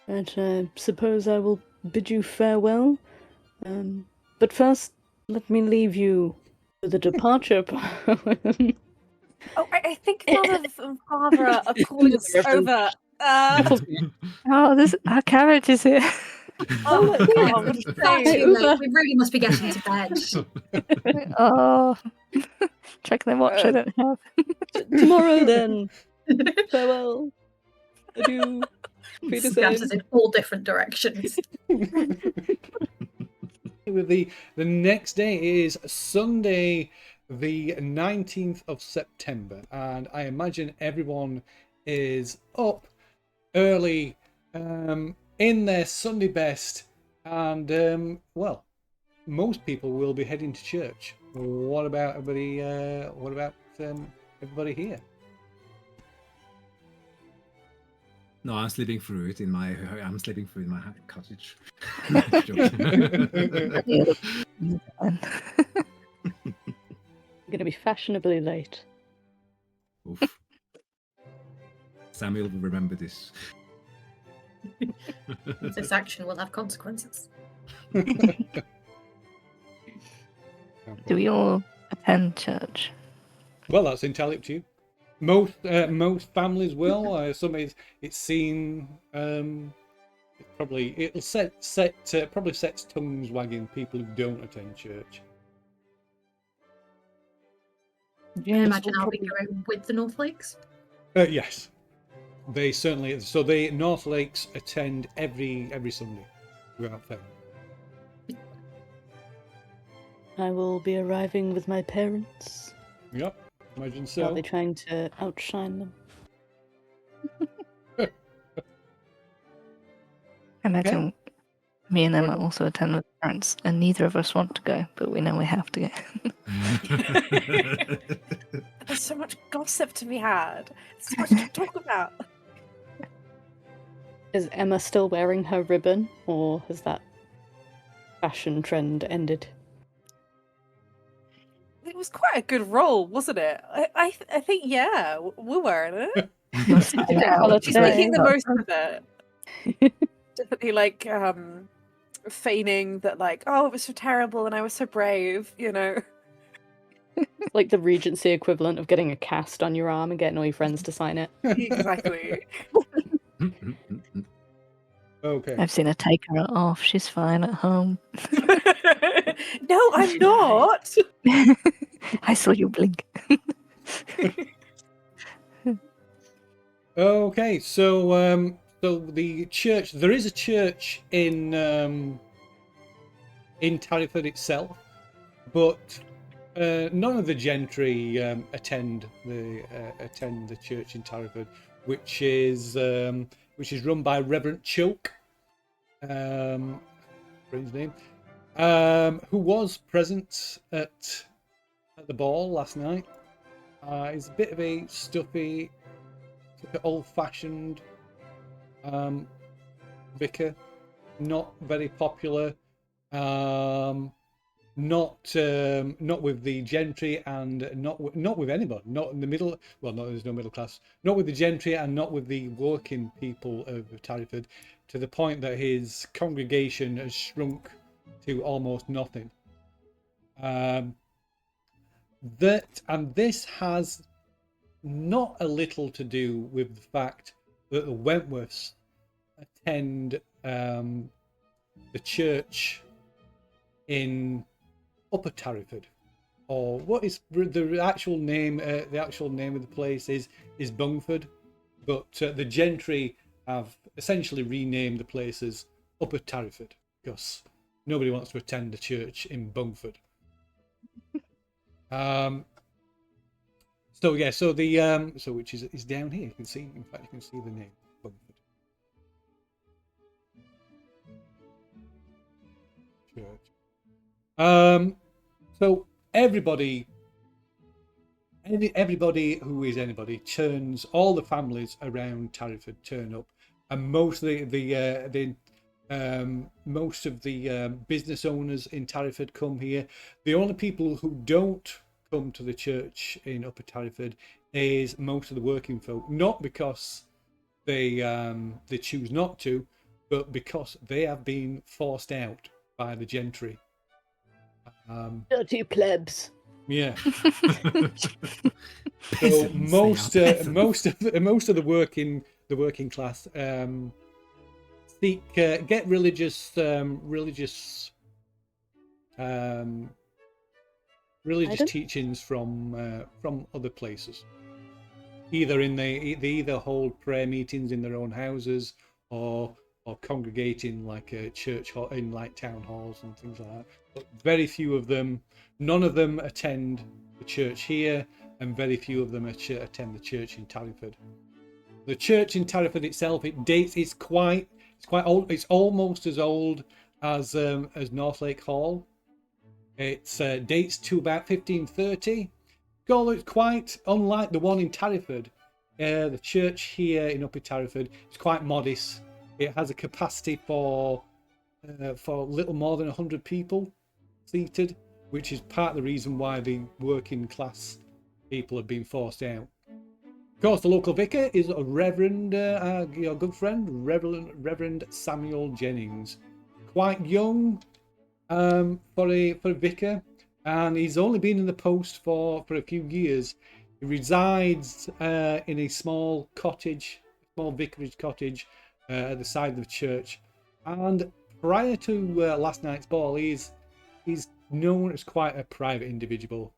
But I suppose I will bid you farewell. But first, let me leave you to the departure. Oh, I think Mother and Father are calling us over. Oh, our carriage is here. Oh, yeah. it's Far Hey, too late. Uber. We really must be getting to bed. Oh, check the watch I don't have. Tomorrow then. Farewell. Adieu. Scatters in all different directions. The next day is Sunday, the 19th of September, and I imagine everyone is up early in their Sunday best, and well, most people will be heading to church. What about everybody? What about everybody here? No, I'm sleeping through it in my cottage. I'm gonna be fashionably late. Oof. Samuel will remember this. This action will have consequences. Do we all attend church? Well, that's entirely up to you. Most families will. Some it's seen. It'll probably sets tongues wagging people who don't attend church. I imagine I'll be going with the Northlakes. Yes, they certainly. So the Northlakes attend every Sunday, without fail. I will be arriving with my parents. Yep, imagine so. Probably trying to outshine them. I imagine me and Emma also attend with parents, and neither of us want to go, but we know we have to go. There's so much gossip to be had. So much to talk about. Is Emma still wearing her ribbon, or has that fashion trend ended? It was quite a good role, wasn't it? I think, yeah, we're wearing it. She's making the most of it. Definitely, like, feigning that, like, oh, it was so terrible and I was so brave, you know. Like the Regency equivalent of getting a cast on your arm and getting all your friends to sign it. Exactly. Okay. I've seen her take her off. She's fine at home. No, I'm not. I saw you blink. Okay, so the church. There is a church in Tarryford itself, but none of the gentry attend the church in Tarryford, which is run by Reverend Choke, for his name, who was present at the ball last night. He's a bit of a stuffy, old-fashioned vicar, not very popular. Not with the gentry, and not with anybody. Not in the middle. Well, no, there's no middle class. Not with the gentry, and not with the working people of Tarryford, to the point that his congregation has shrunk to almost nothing. This has not a little to do with the fact that the Wentworths attend the church in Upper Tarryford, or what is the actual name? The actual name of the place is Bungford, but the gentry have essentially renamed the place as Upper Tarryford because nobody wants to attend the church in Bungford. So yeah, so the so which is down here. You can see, in fact, you can see the name Bungford Church. So everybody who is anybody turns. All the families around Tarryford turn up, and most of the business owners in Tarryford come here. The only people who don't come to the church in Upper Tarryford is most of the working folk, not because they choose not to, but because they have been forced out by the gentry. Dirty plebs. Yeah. So Peasants, most they are peasants. most of the working class get religious Item? teachings from other places. Either they either hold prayer meetings in their own houses, or congregate in like a church hall, in like town halls and things like that. But very few of them, none of them attend the church here, and very few of them attend the church in Tarryford. The church in Tarryford itself, it's quite old. It's almost as old as Northlake Hall. It dates to about 1530. It's quite unlike the one in Tarryford. The church here in Upper Tarryford is quite modest. It has a capacity for little more than 100 people seated, which is part of the reason why the working class people have been forced out. Of course, the local vicar is a Reverend, your good friend, Reverend Samuel Jennings. Quite young for a vicar, and he's only been in the post for a few years. He resides in a small vicarage cottage at the side of the church. And prior to last night's ball, he's known as quite a private individual,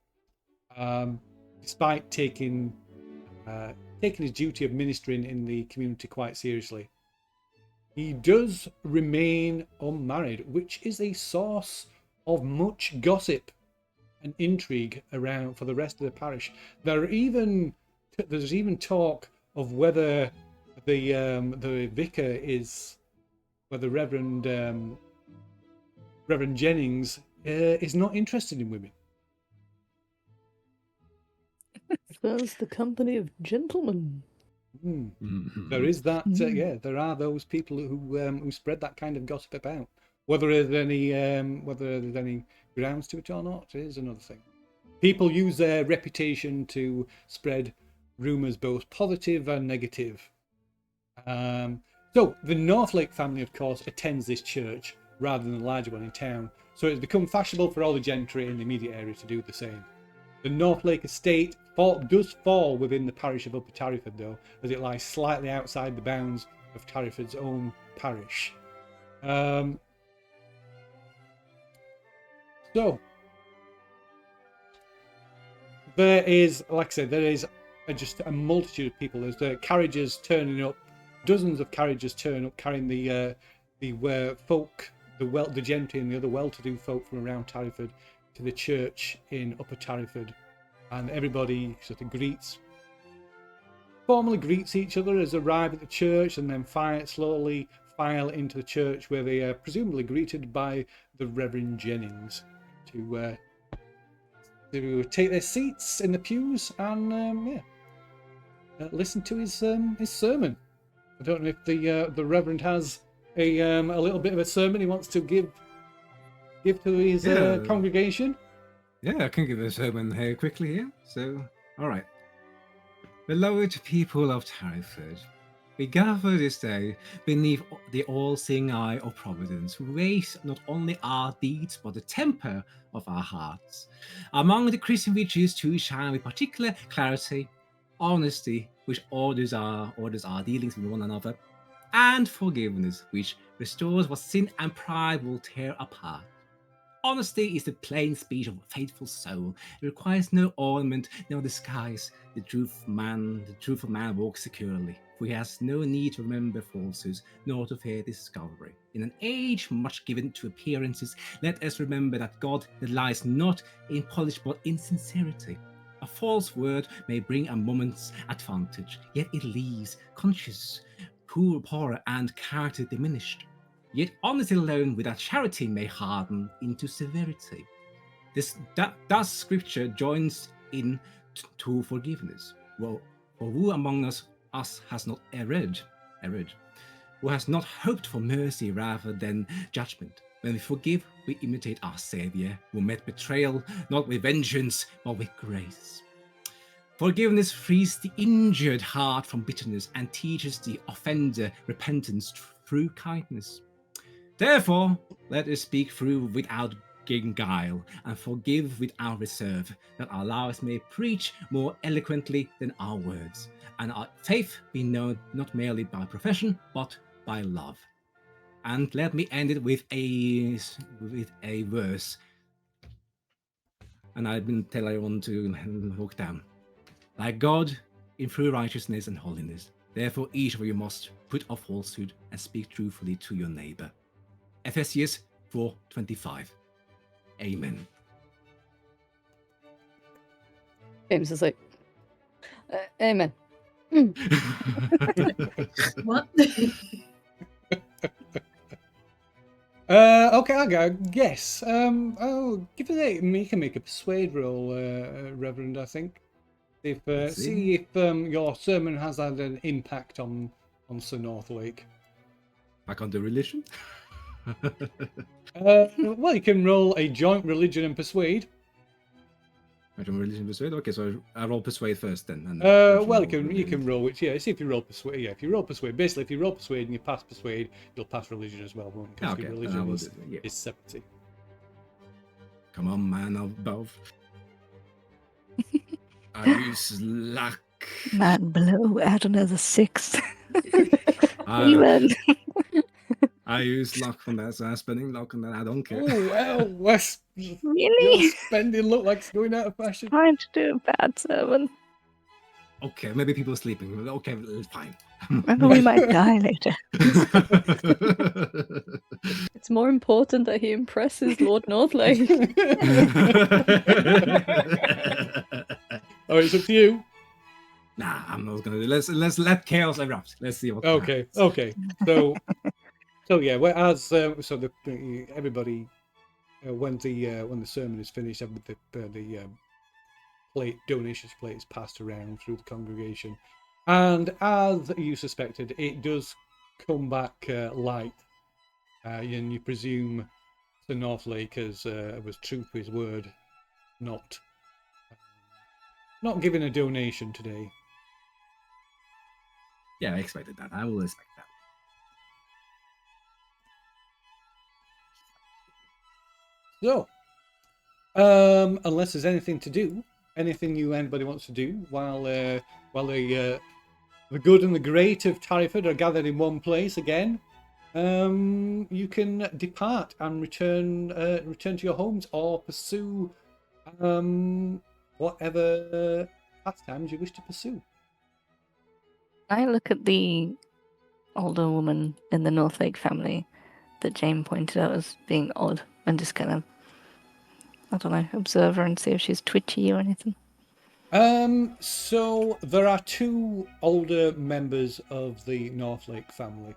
despite taking his duty of ministering in the community quite seriously. He does remain unmarried, which is a source of much gossip and intrigue around for the rest of the parish. There's even talk of whether the vicar is, whether Reverend Jennings is not interested in women. Prefers the company of gentlemen. There is that. There are those people who spread that kind of gossip about. Whether there's any grounds to it or not is another thing. People use their reputation to spread rumours, both positive and negative. So the Northlake family, of course, attends this church rather than the larger one in town. So it's become fashionable for all the gentry in the immediate area to do the same. The Northlake estate does fall within the parish of Upper Tarryford, though, as it lies slightly outside the bounds of Tarryford's own parish. So there is, like I said, there is just a multitude of people. There's carriages turning up, dozens of carriages turn up carrying the folk, the gentry and the other well-to-do folk from around Tarryford to the church in Upper Tarryford, and everybody sort of formally greets each other as they arrive at the church, and then slowly file into the church, where they are presumably greeted by the Reverend Jennings to take their seats in the pews and listen to his sermon. I don't know if the Reverend has a little bit of a sermon he wants to give to his congregation. Yeah, I can give a sermon here quickly here. So, all right. Beloved people of Tarryford, we gather this day beneath the all-seeing eye of Providence, who weighs not only our deeds but the temper of our hearts. Among the Christian virtues too shine with particular clarity, honesty, which orders our dealings with one another, and forgiveness, which restores what sin and pride will tear apart. Honesty is the plain speech of a faithful soul. It requires no ornament, no disguise. The truthful man walks securely, for he has no need to remember falsehoods, nor to fear discovery. In an age much given to appearances, let us remember that God delights not in polish but in sincerity. A false word may bring a moment's advantage, yet it leaves conscience poorer and character diminished. Yet honesty alone without charity may harden into severity. Thus Scripture joins in to forgiveness. Well, for who among us has not erred, who has not hoped for mercy rather than judgment? When we forgive, we imitate our Saviour, who met betrayal not with vengeance, but with grace. Forgiveness frees the injured heart from bitterness and teaches the offender repentance through kindness. Therefore, let us speak through without guile, and forgive without reserve, that our lives may preach more eloquently than our words, and our faith be known not merely by profession, but by love. And let me end it with a verse. And I've been telling everyone to look down. Like God, in true righteousness and holiness, therefore each of you must put off falsehood and speak truthfully to your neighbor. Ephesians 4:25. Amen. James is like, amen. What? Okay, I'll go. Yes. Give it you can make a persuade roll, Reverend. I think. See if your sermon has had an impact on Sir Northlake. Back on the religion. Well, you can roll a joint religion and persuade. Religion persuade. Okay, so I roll persuade first then. And well, you can roll which. Yeah, see if you roll persuade. Yeah, if you roll persuade, basically, if you roll persuade and you pass persuade, you'll pass religion as well, won't you? Because religion is 70. Come on, man of both. I use luck. Man below, add another 6. I use luck on that, so I'm spending luck on that. I don't care. Oh, well, Wes. Really? Your spending look like it's going out of fashion. Trying to do a bad sermon. Okay, maybe people are sleeping. Okay, fine. Remember, we might die later. It's more important that he impresses Lord Northlake. Oh, it's up to you. Nah, I'm not gonna. Let's let chaos erupt. Let's see what. Okay. So yeah, whereas everybody when the sermon is finished, the donations plate is passed around through the congregation, and as you suspected, it does come back light, and you presume Sir Northlake was true to his word, not giving a donation today. Yeah, I expected that. I will expect that. So, unless there's anything anybody wants to do while the good and the great of Tarryford are gathered in one place again, you can depart and return to your homes or pursue whatever pastimes you wish to pursue. I look at the older woman in the Northlake family that Jane pointed out as being odd and just kind of, I don't know, observe her and see if she's twitchy or anything. So there are two older members of the Northlake family.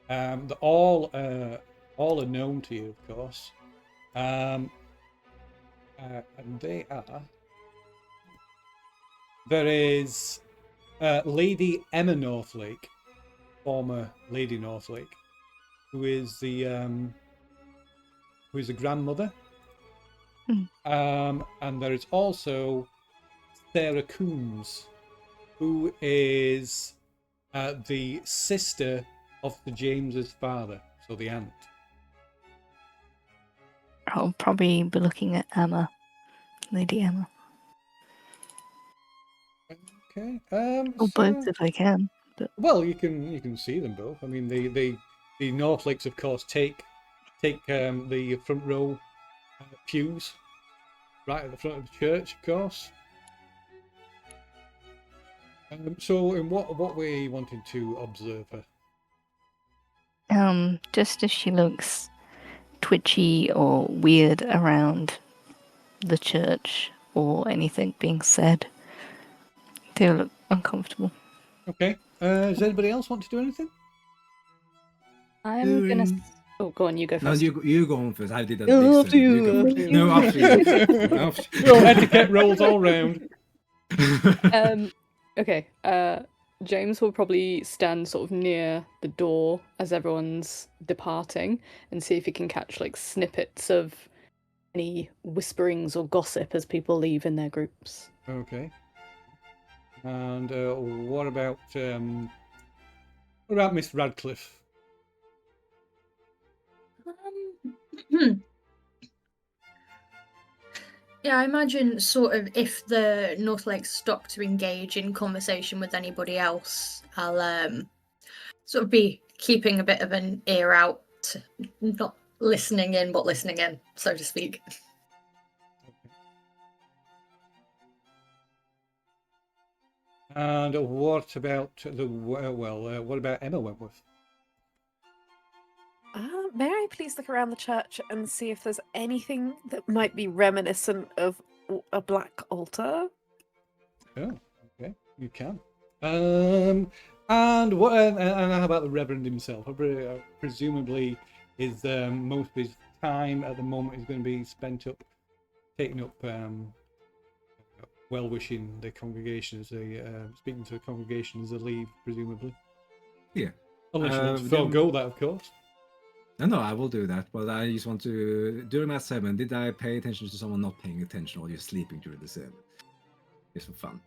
They're all are known to you, of course. And they are. There is Lady Emma Northlake, former Lady Northlake, who is the grandmother. And there is also Sarah Coombs, who is the sister of the James's father, so the aunt. I'll probably be looking at Emma, Lady Emma. Okay. Or both if I can. But... Well, you can see them both. I mean, the Northlakes, of course, take the front row pews right at the front of the church, of course. So, in what way are you wanting to observe her? Just if she looks twitchy or weird around the church or anything being said. They look uncomfortable. Okay. Does anybody else want to do anything? I'm gonna. Oh, go on. You go first. No, you go on first. I did that. After you. No, after you. Well, etiquette rolls all round. Okay. James will probably stand sort of near the door as everyone's departing and see if he can catch like snippets of any whisperings or gossip as people leave in their groups. Okay. And what about Miss Radcliffe? Yeah, I imagine sort of if the Northlakes stop to engage in conversation with anybody else, I'll sort of be keeping a bit of an ear out, not listening in, but listening in, so to speak. And what about what about Emma Wentworth? May I please look around the church and see if there's anything that might be reminiscent of a black altar? Oh, okay, you can. And what? And how about the Reverend himself? Presumably, is most of his time at the moment is going to be spent taking up well-wishing the congregation as they speaking to the congregation as they leave, presumably. Yeah. Unless you want to forego that, of course. No, I will do that. But I just want to, during that sermon, did I pay attention to someone not paying attention or just sleeping during the sermon? Just for fun.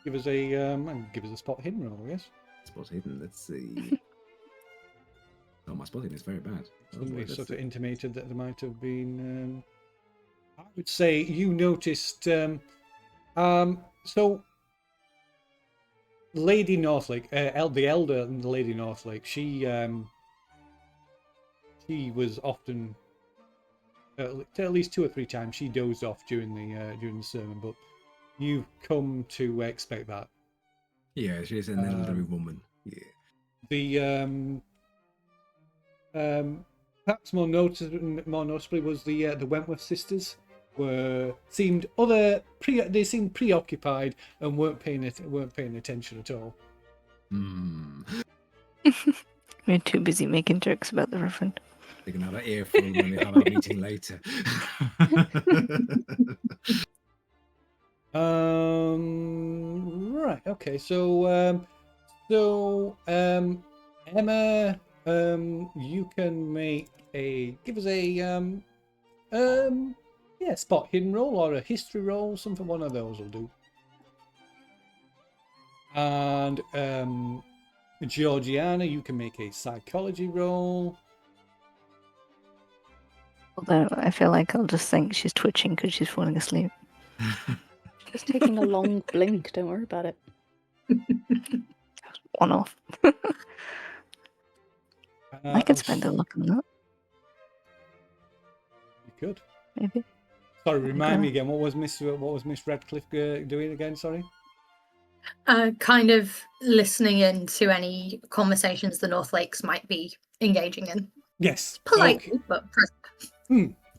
Give us a spot hidden roll, I guess. Spot hidden. Let's see. Oh, my spot hidden is very bad. Somebody sort of intimated that there might have been. I would say you noticed. So, Lady Northlake, the elder and the Lady Northlake, she was often, at least 2 or 3 times, she dozed off during the sermon. But you've come to expect that. Yeah, she's an elderly woman. Yeah. The perhaps more noticeably was the Wentworth sisters seemed preoccupied and weren't paying attention at all. We're too busy making jokes about the Reverend. They can have an earful when we have our meeting later. Right. Okay. So Emma, you can give us a spot hidden roll or a history roll, something. One of those will do. And Georgiana, you can make a psychology roll. Although I feel like I'll just think she's twitching because she's falling asleep. Just taking a long blink, don't worry about it. One off. I could spend a look on that. You could. Maybe. Sorry, remind me again. What was Miss Radcliffe doing again? Sorry. Kind of listening in to any conversations the Northlakes might be engaging in. Yes. Politely, okay. but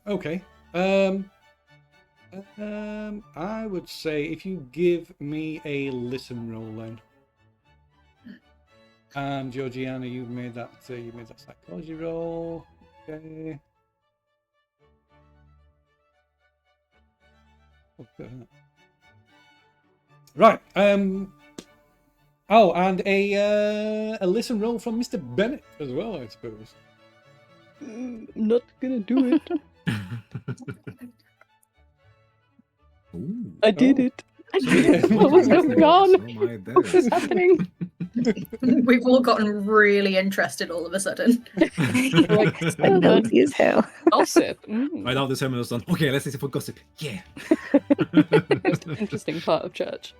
Okay. I would say if you give me a listen roll then. And Georgiana, you've made that psychology roll. Okay. Right. Oh, and a listen roll from Mr. Bennett as well, I suppose. Not gonna do it. Ooh. I did it. I did it. What was going on? What was happening? We've all gotten really interested all of a sudden. Like, nosy as hell. Gossip. Right now the sermon is done. Okay, let's listen for gossip. Yeah. Most interesting part of church.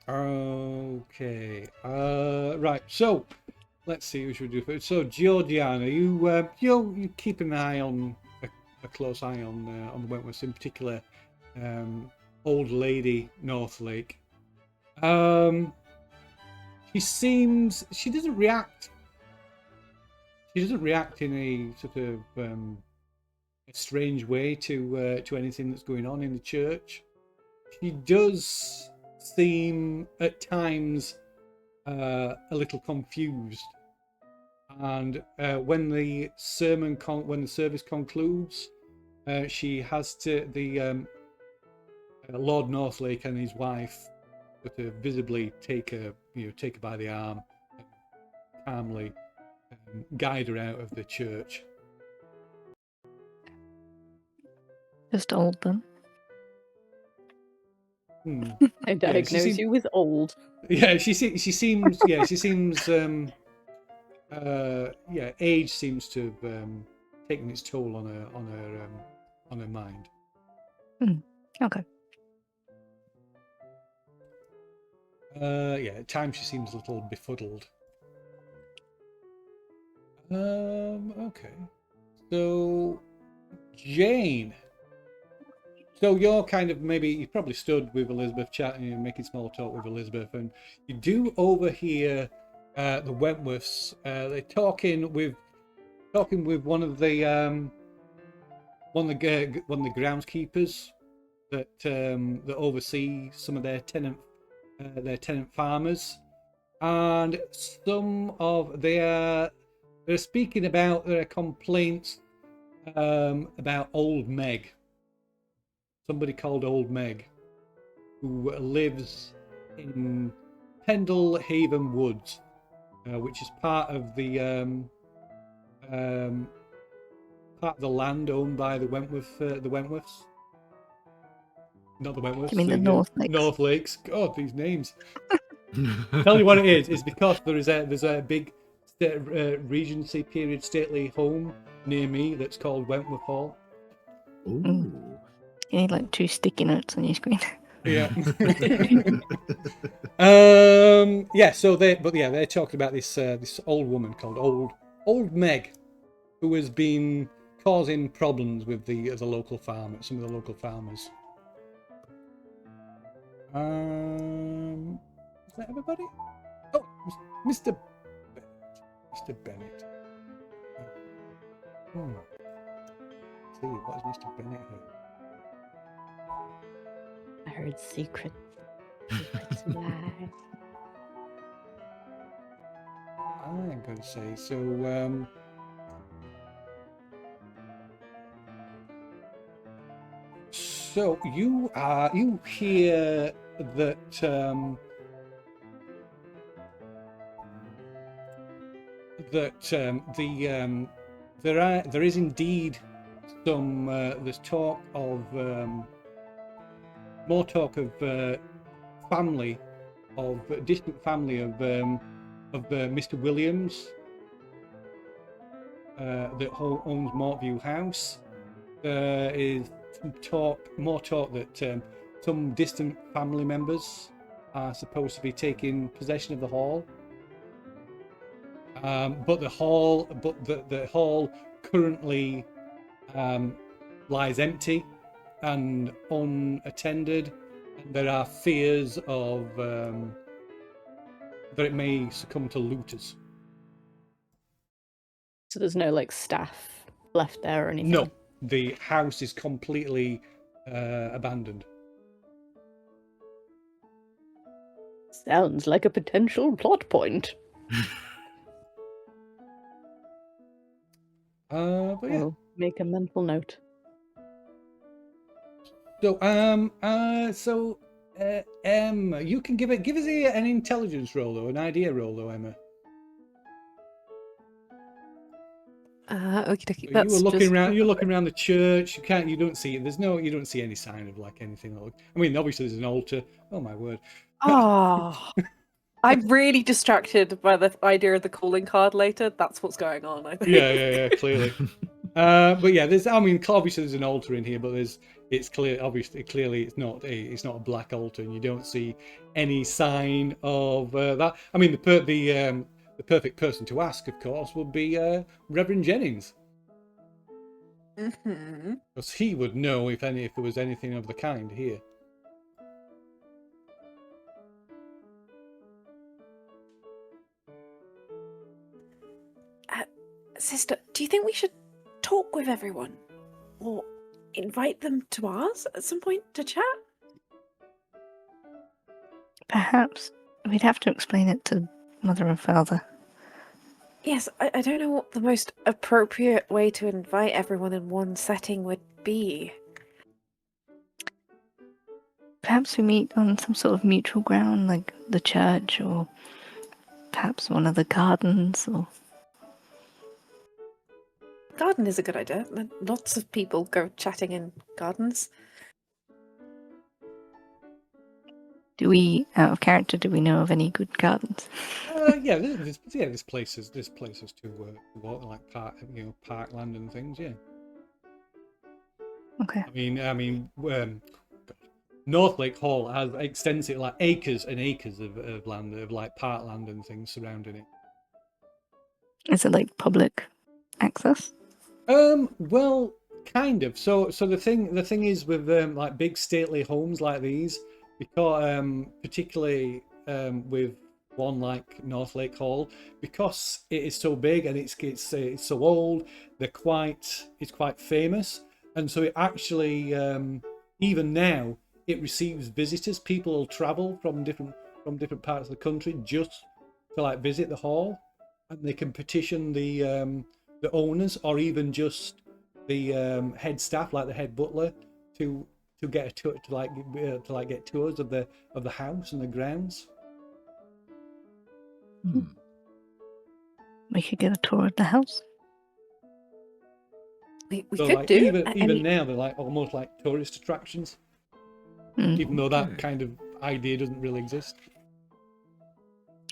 Okay. Right. So, let's see what should we do first. So, Georgiana, you keep an eye on a close eye on the Wentworths, in particular, old lady Northlake. She doesn't react. She doesn't react in a sort of a strange way to anything that's going on in the church. She does seem at times a little confused, and when the service concludes, she has to Lord Northlake and his wife sort of visibly take her by the arm and calmly guide her out of the church. Just old then. I diagnose you with old. Yeah, she seems. Yeah, she seems. yeah, age seems to have taken its toll on her mind. Okay. Yeah, at times she seems a little befuddled. Okay. So, Jane. So you're kind of you probably stood with Elizabeth chatting and making small talk with Elizabeth, and you do overhear the Wentworths. They're talking with one of the groundskeepers that oversee some of their tenant farmers, and they're speaking about their complaints about Old Meg. Somebody called Old Meg, who lives in Pendle Haven Woods, which is part of the land owned by the Wentworths. Not the Wentworths. You mean the Northlakes? Northlakes. God, these names. Tell you what it is. It's because there's a big Regency period stately home near me that's called Wentworth Hall. Ooh. You need like 2 sticky notes on your screen. Yeah. Yeah. So they're talking about this old woman called Old Meg, who has been causing problems with some of the local farmers. Is that everybody? Oh, Mr. Bennett. Let's see, what is Mr. Bennett here? I heard secrets. Secrets lie. I'm going to say so. So you hear that there is indeed some there's talk of more talk of family of distant family of Mr. Williams that owns Mortview House. There is more talk that some distant family members are supposed to be taking possession of the hall. But the hall currently lies empty and unattended, and there are fears of that it may succumb to looters. So there's no like staff left there or anything? No, the house is completely abandoned. Sounds like a potential plot point. But yeah. I'll make a mental note. So Emma, you can give us an intelligence roll or an idea roll, though, Emma. Okie dokie. You were looking around. You're looking around the church. You don't see. You don't see any sign of like anything. I mean, obviously there's an altar. Oh my word. Oh, I'm really distracted by the idea of the calling card later. That's what's going on, I think. Yeah, clearly. But yeah, obviously there's an altar in here, but clearly it's not a black altar, and you don't see any sign of that. I mean, the perfect person to ask, of course, would be Reverend Jennings, because he would know if there was anything of the kind here. Sister, do you think we should talk with everyone? Or invite them to ours at some point to chat? Perhaps we'd have to explain it to Mother and Father. Yes, I don't know what the most appropriate way to invite everyone in one setting would be. Perhaps we meet on some sort of mutual ground, like the church, or perhaps one of the gardens, or... Garden is a good idea. Lots of people go chatting in gardens. Do we, out of character, do we know of any good gardens? Yeah, there's places to walk, like parkland and things. Yeah. Okay. I mean, Northlake Hall has extensive, like acres and acres of land, of like parkland and things surrounding it. Is it like public access? Well, kind of. So the thing is with like big stately homes like these, because particularly with one like Northlake Hall, because it is so big and it's so old, it's quite famous, and so it actually even now it receives visitors. People will travel from different parts of the country just to like visit the hall, and they can petition the owners or even just the head staff, like the head butler, to get a tour, to get tours of the house and the grounds. We could get a tour of the house. We So could like do. even now they're like almost like tourist attractions, even though that Okay. kind of idea doesn't really exist.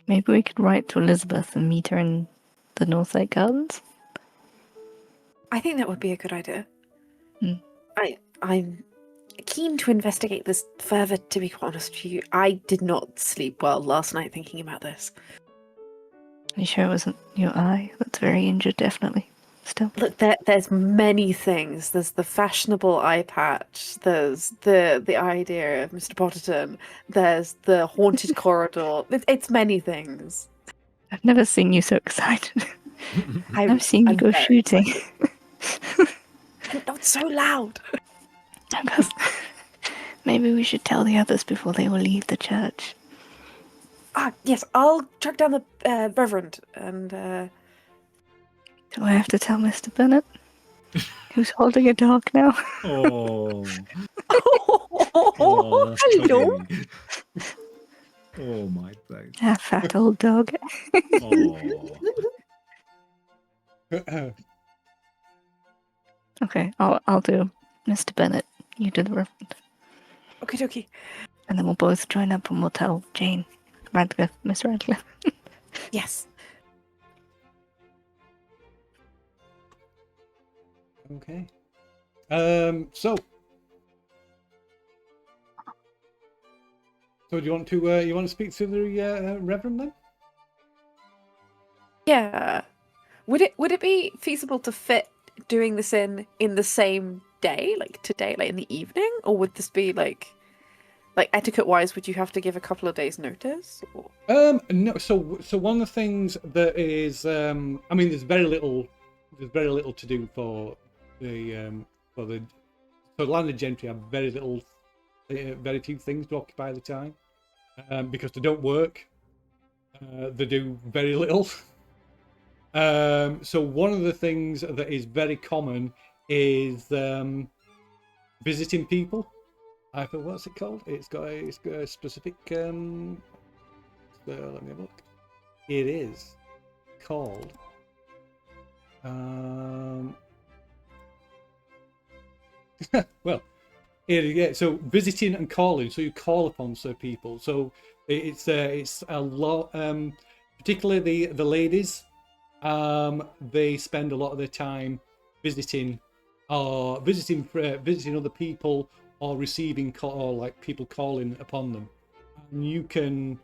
Maybe we could write to Elizabeth and meet her in the Northlake Gardens. I think that would be a good idea. Hmm. I'm keen to investigate this further, to be quite honest with you. I did not sleep well last night thinking about this. Are you sure it wasn't your eye that's very injured? Definitely. Still. Look, there's many things. There's the fashionable eye patch. There's the idea of Mr. Potterton. There's the haunted corridor. It's many things. I've never seen you so excited. I've seen you I'm go very shooting. Not so loud. Because maybe we should tell the others before they will leave the church. Yes, I'll track down the Reverend and. Do I have to tell Mr. Bennett? Who's holding a dog now? Oh. Oh, hello. Tuggy. Oh my days. Ah, fat old dog. Oh. Okay, I'll do Mr. Bennett. You do the Reverend. Okie dokie. And then we'll both join up and we'll tell Jane. Radcliffe, Miss Radcliffe. Yes. Okay. So do you want to speak to the Reverend then? Yeah. Would it be feasible to fit doing this in the same day, like today, like in the evening, or would this be like etiquette wise? Would you have to give a couple of days notice? Or? No. So one of the things that is, I mean, there's very little to do for the landed gentry have very few things to occupy the time, because they don't work. They do very little. So one of the things that is very common is visiting people. I thought, what's it called? It's got a specific. Let me have a look. It is called. Well, yeah. So visiting and calling. So you call upon certain people. So it's a lot. Particularly the ladies. They spend a lot of their time visiting other people or receiving or like people calling upon them. And you can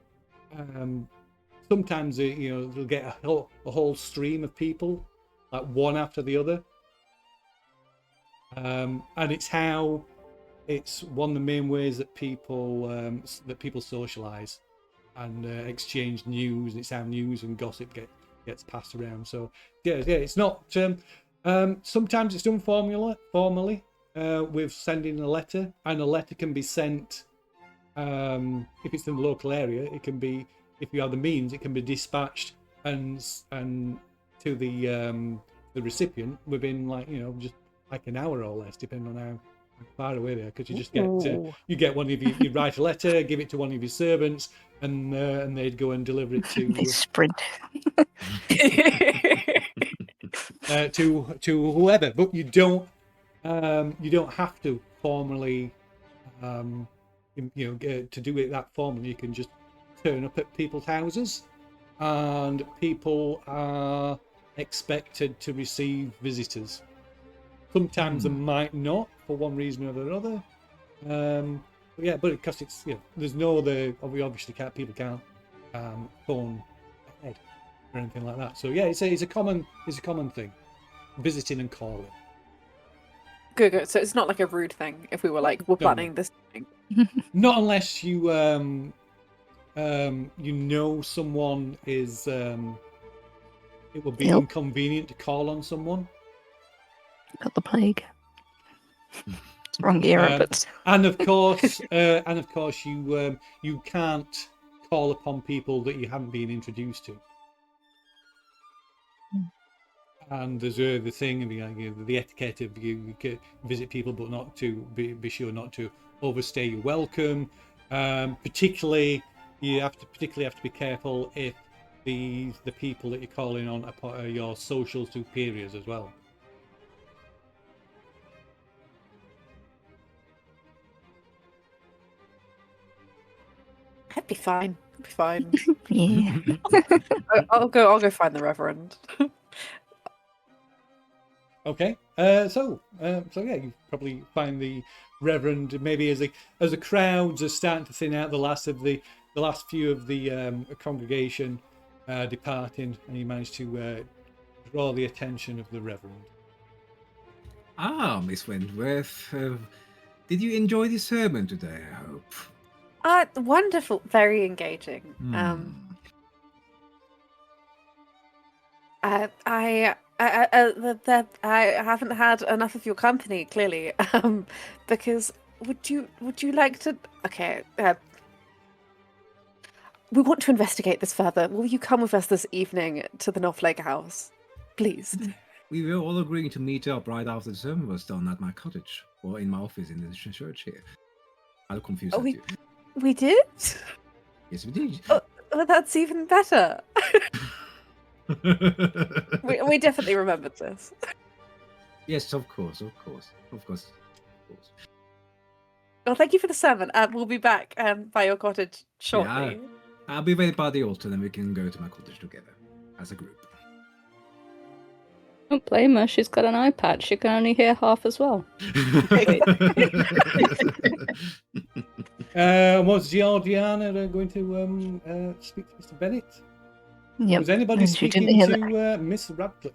sometimes they'll get a whole stream of people, like one after the other. And it's one of the main ways that people socialize and exchange news. It's how news and gossip gets passed around. So yeah, it's not. Sometimes it's done formally with sending a letter, and a letter can be sent. If it's in the local area, it can be. If you have the means, it can be dispatched and to the recipient within just like an hour or less, depending on how far away they are. Because you just get one of you write a letter, give it to one of your servants, and they'd go and deliver it to. They sprint. To whoever, but you don't have to formally to do it that formally, you can just turn up at people's houses, and people are expected to receive visitors. Sometimes they might not, for one reason or another. But because it's there's no other. We obviously can't. People can't phone ahead or anything like that. So it's a common thing, visiting and calling. Good. So it's not like a rude thing if we were like, we're planning this thing. Not unless you someone is it would be inconvenient to call on someone. Got the plague. Wrong era, but and of course you can't call upon people that you haven't been introduced to. And there's the thing of the etiquette of you can visit people, but not to be sure not to overstay your welcome. Particularly you have to be careful if the people that you're calling on are your social superiors as well. I'd be fine. yeah. I'll go find the Reverend. Okay. So you probably find the Reverend maybe as the crowds are starting to thin out, the last few of the congregation departing, and you manage to draw the attention of the Reverend. Ah, Miss Wentworth, did you enjoy the sermon today, I hope? Wonderful, very engaging. I haven't had enough of your company, clearly. Because would you like to? Okay, we want to investigate this further. Will you come with us this evening to the Northlake house, please? We were all agreeing to meet up right after the sermon was done at my cottage, or in my office in the church here. I'll confuse you. We did? Yes, we did. Oh, that's even better. we definitely remembered this. Yes, of course. Well, thank you for the sermon. We'll be back by your cottage shortly. Yeah, I'll be right by the altar, then we can go to my cottage together as a group. Don't blame her. She's got an eye patch. She can only hear half as well. Was Georgiana going to speak to Mr. Bennett? Yep. Was anybody speaking to Miss Radcliffe?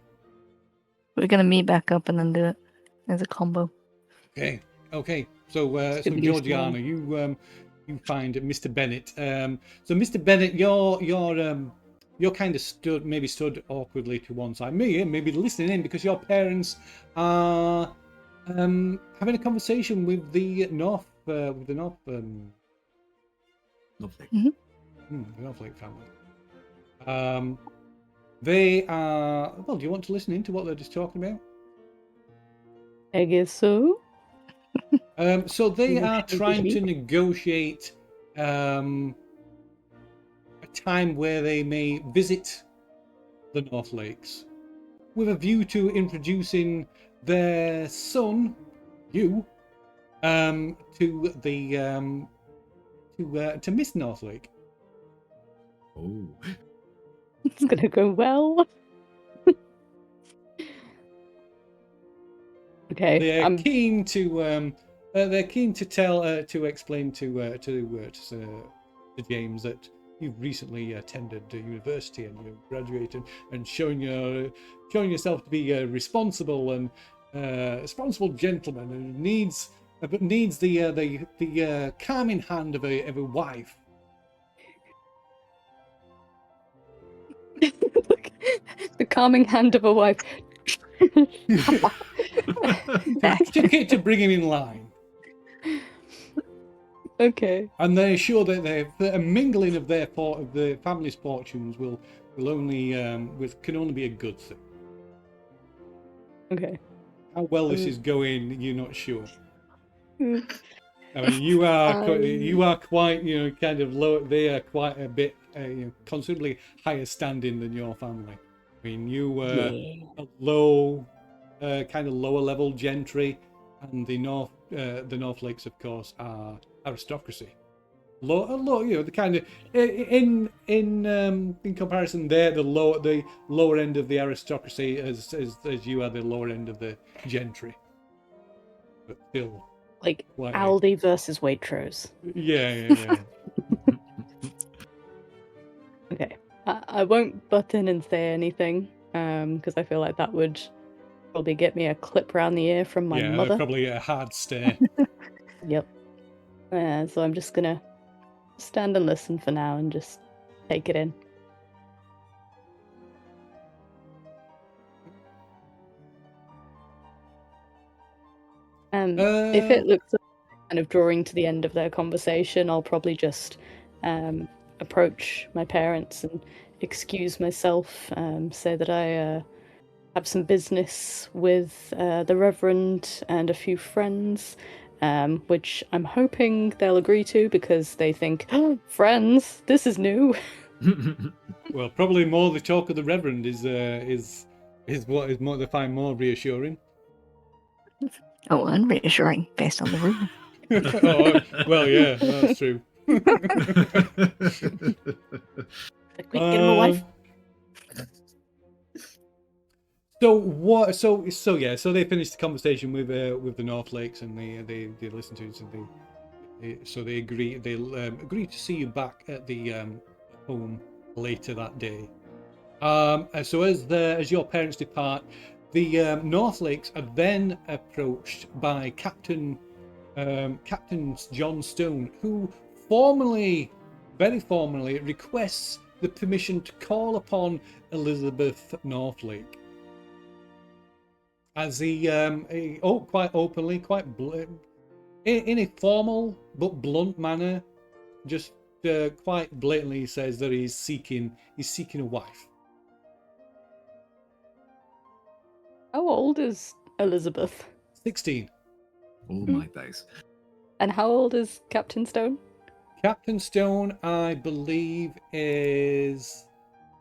We're going to meet back up and then do it as a combo. Okay. So Georgiana, you find Mr. Bennett. So Mr. Bennett, you're kind of stood awkwardly to one side. Maybe listening in because your parents are having a conversation with the Northlake. Mm-hmm. The Northlake family. They are. Well, do you want to listen into what they're just talking about? I guess so. So they are trying to negotiate a time where they may visit the Northlakes with a view to introducing their son, you, to Miss Northlake. Oh. It's gonna go well. Okay. They're keen to explain to James that you've recently attended university and you've graduated, and showing yourself to be a responsible and responsible gentleman, and needs the calming hand of a wife. The calming hand of a wife. to bring him in line. Okay. And they're sure that a mingling of the family's fortunes will only can only be a good thing. Okay. How well this is going, you're not sure. I mean, you are quite kind of low. They are quite a bit considerably higher standing than your family. I mean, you were a low, kind of lower level gentry, and the Northlakes, of course, are aristocracy. the kind of in comparison, they're the lower end of the aristocracy, as you are the lower end of the gentry, but still Like quite Aldi versus Waitrose. Yeah. Okay. I won't butt in and say anything, because I feel like that would probably get me a clip round the ear from my mother. Probably a hard stare. Yep. So I'm just gonna stand and listen for now and just take it in. If it looks like kind of drawing to the end of their conversation, I'll probably just approach my parents and excuse myself, say that I have some business with the Reverend and a few friends, which I'm hoping they'll agree to because they think, oh, friends, this is new. Well, probably more the talk of the Reverend is what is more they find more reassuring. Oh, unreassuring based on the rumor. Oh, well, yeah, that's true. Like, quick, get him a wife. So they finished the conversation with the Northlakes, and they listened to it, so they agree to see you back at the home later that day. So as your parents depart, the Northlakes are then approached by Captain John Stone, who very formally requests the permission to call upon Elizabeth Northlake. As he quite openly, in a formal but blunt manner, just quite blatantly says that he's seeking a wife. How old is Elizabeth? 16. All my days. And how old is Captain Stone? Captain Stone, I believe, is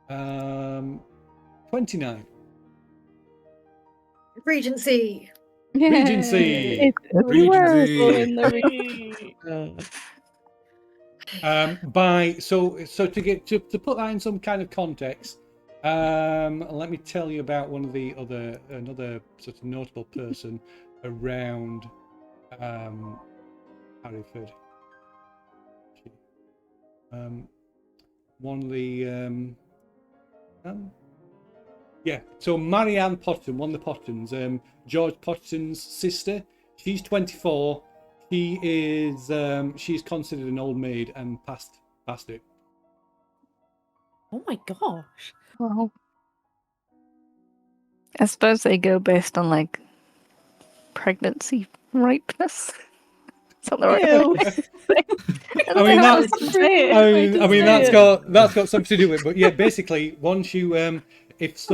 29. Regency. Regency. It's everywhere in the to put that in some kind of context, let me tell you about another sort of notable person around Tarryford. One of the so Marianne Potton, one of the Pottons, George Potton's sister. She's 24. She's considered an old maid and past it. Oh my gosh. Well, I suppose they go based on like pregnancy ripeness. Is that the right Ew. way to say it? I mean, that's it. got something to do with it. But yeah, basically, once you if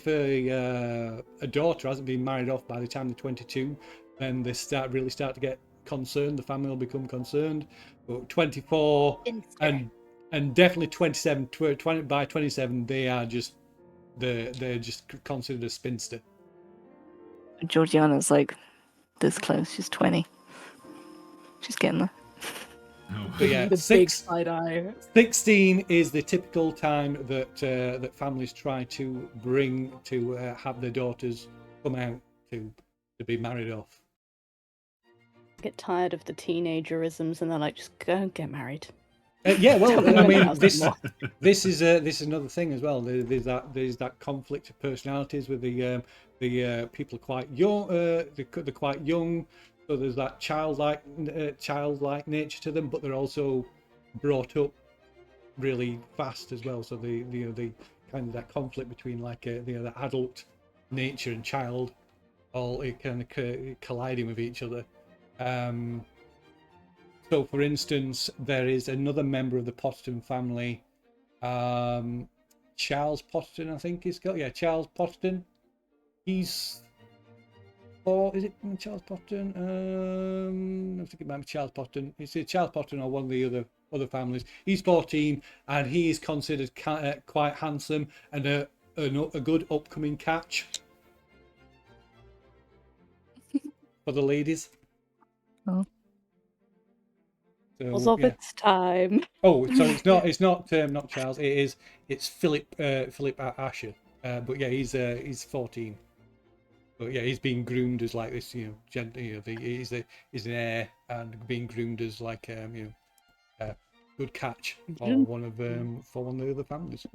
a daughter hasn't been married off by the time they're 22, then they start to get concerned. The family will become concerned. But 24 and definitely 27, by 27, they're just considered a spinster. Georgiana's like this close. She's 20. She's getting there. But yeah, The big side eye. 16 is the typical time that families try to bring to have their daughters come out to be married off. Get tired of the teenagerisms and they're like, just go and get married. Yeah, well, I mean, this anymore. is another thing as well. There's that conflict of personalities with the people are quite young. They're quite young, so there's that childlike nature to them, but they're also brought up really fast as well. So the kind of that conflict between like the adult nature and child, all kind of colliding with each other. So, for instance, there is another member of the Potton family, Charles Potton, I think he's called. Yeah, Charles Potton. He's is it Charles Potton? I'm thinking about Charles Potton. It's Charles Potton or one of the other families. He's 14, and he is considered quite handsome and a good upcoming catch for the ladies. Oh. Was So of yeah. its time. Oh, sorry, not Charles. It's Philip Asher. But yeah, he's 14. But yeah, he's being groomed as like this, he's an heir and being groomed as like a good catch for one of the other families.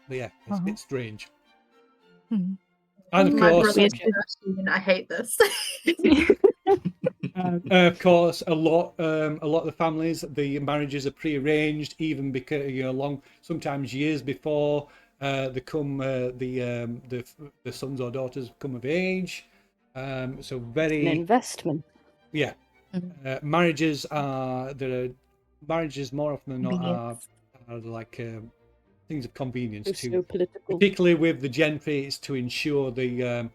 But yeah, it's a bit strange. Hmm. And of My course, brother's student, I hate this. of course, a lot of the families, the marriages are pre-arranged, even because sometimes years before the sons or daughters come of age. So very An investment. yeah. Marriages more often than not are like things of convenience So political. particularly with the gentry. It's to ensure the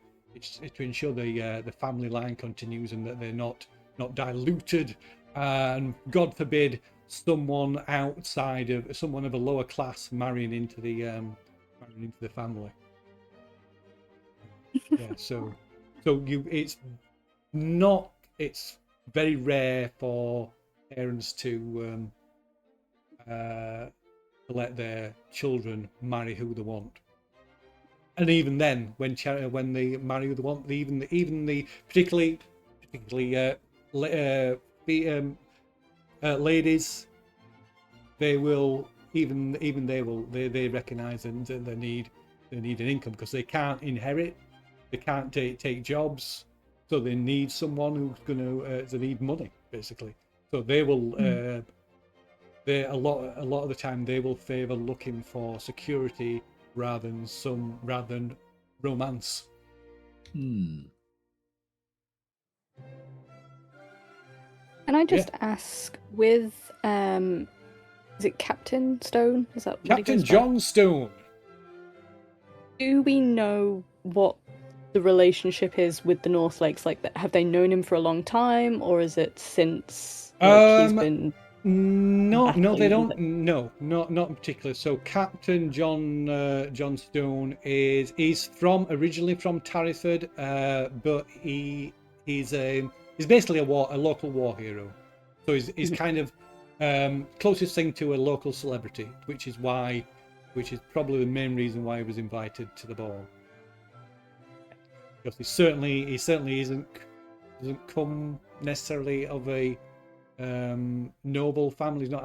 family line continues and that they're not diluted, and God forbid someone of a lower class marrying into the family. Yeah, it's very rare for parents to let their children marry who they want. And even then, when they marry who they want, particularly ladies, they will they recognise and they need an income because they can't inherit, they can't take jobs, so they need someone who's going to they need money basically. So they will a lot of the time they will favour looking for security rather than romance. Can I just ask, with is it Captain Stone? Is that what Captain John Stone? Do we know what the relationship is with the Northlakes? Like, have they known him for a long time, or is it since he's been? No, they don't. No, not in particular. So Captain John Stone he's originally from Tarryford, but he's basically a local war hero. So he's kind of closest thing to a local celebrity, which is probably the main reason why he was invited to the ball. Because he certainly doesn't come necessarily of a noble family. He's not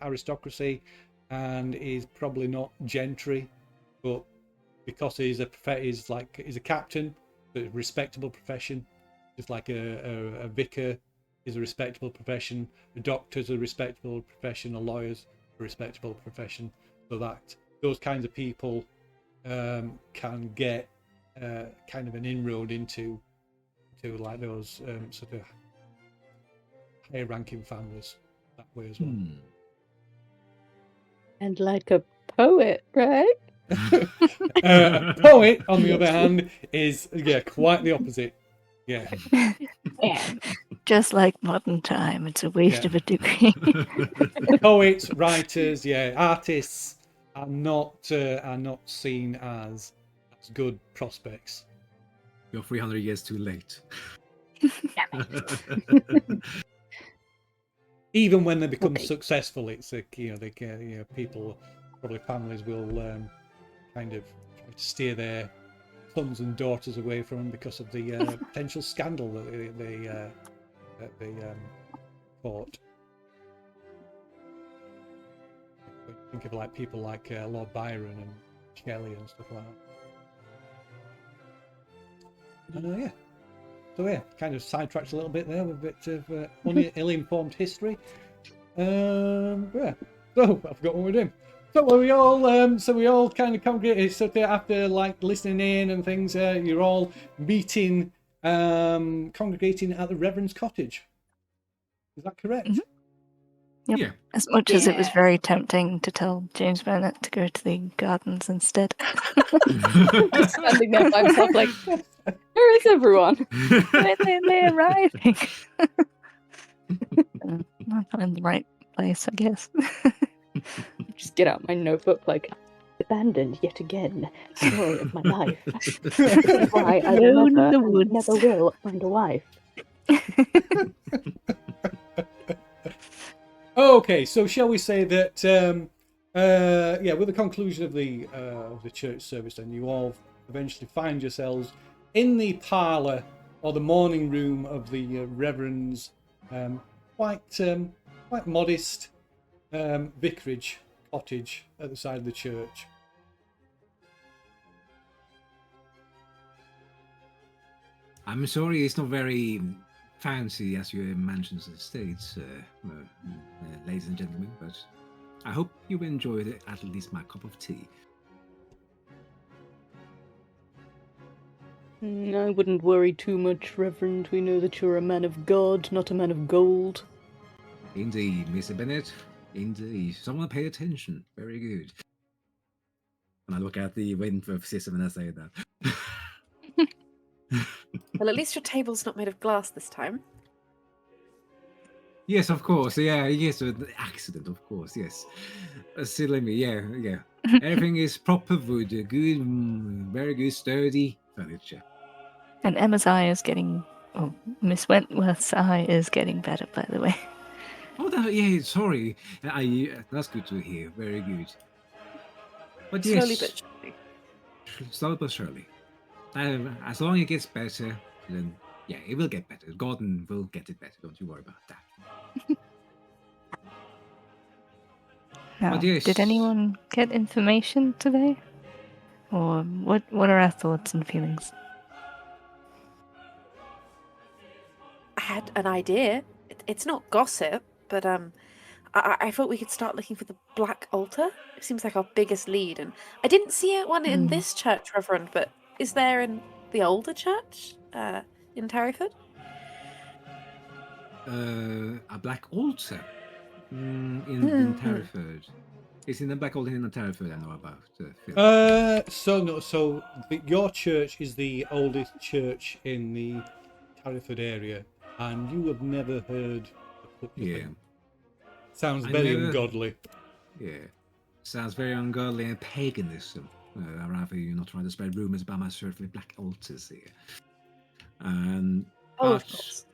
aristocracy, and he's probably not gentry, but because he's a captain, a respectable profession, just like a vicar is a respectable profession, a doctor's a respectable profession, a lawyer's a respectable profession, so that those kinds of people can get kind of an inroad into like those sort of higher ranking families that way as well. And like a poet, right? A poet, on the other hand, is quite the opposite. Yeah. Just like modern time, it's a waste of a degree. Poets, writers, artists are not seen as good prospects. You're 300 years too late. Even when they become successful, it's people, probably families will kind of try to steer their sons and daughters away from them because of the potential scandal that they caught. Think of like people like Lord Byron and Shelley and stuff like that. And so kind of sidetracked a little bit there with a bit of ill-informed history. So I forgot what we're doing. So we all kind of congregated. So after like listening in and things, you're all meeting, congregating at the Reverend's cottage. Is that correct? Mm-hmm. Yep. Yeah. As much as it was very tempting to tell James Bennett to go to the gardens instead. Just standing there by himself like, where is everyone? When are they arriving? I'm not in the right place, I guess. Just get out my notebook like, abandoned yet again. Story of my life. Why I never will find a wife. Okay, so shall we say that? With the conclusion of the church service, then you all eventually find yourselves in the parlour or the morning room of the Reverend's quite modest vicarage cottage at the side of the church. I'm sorry, it's not very fancy as you mentioned the states, ladies and gentlemen, but I hope you enjoyed at least my cup of tea. I wouldn't worry too much, Reverend. We know that you're a man of God, not a man of gold. Indeed, Mr. Bennett. Indeed. Someone pay attention. Very good. And I look at the Wentworth system and I say that. Well, at least your table's not made of glass this time. Yes, of course. Yeah, yes, an accident, of course. Yes. Silly me. Yeah. Everything is proper wood. Good, very good, sturdy furniture. And Emma's eye is getting... Oh, Miss Wentworth's eye is getting better, by the way. Oh, sorry. That's good to hear. Very good. But Slowly yes, but surely. slowly but surely. As long as it gets better, then yeah, it will get better. Gordon will get it better. Don't you worry about that. Now, But yes. did anyone get information today? Or what are our thoughts and feelings? I had an idea. It's not gossip, but I thought we could start looking for the Black Altar. It seems like our biggest lead, and I didn't see one in this church, Reverend. But is there in the older church in Tarryford? A black altar in Tarryford. It's in the black altar in the Tarryford I know about. Your church is the oldest church in the Tarryford area, and you have never heard of such a thing. Sounds very ungodly. Yeah. Sounds very ungodly and paganism. Rather, you're not trying to spread rumors about my certainly black altars here. Of course.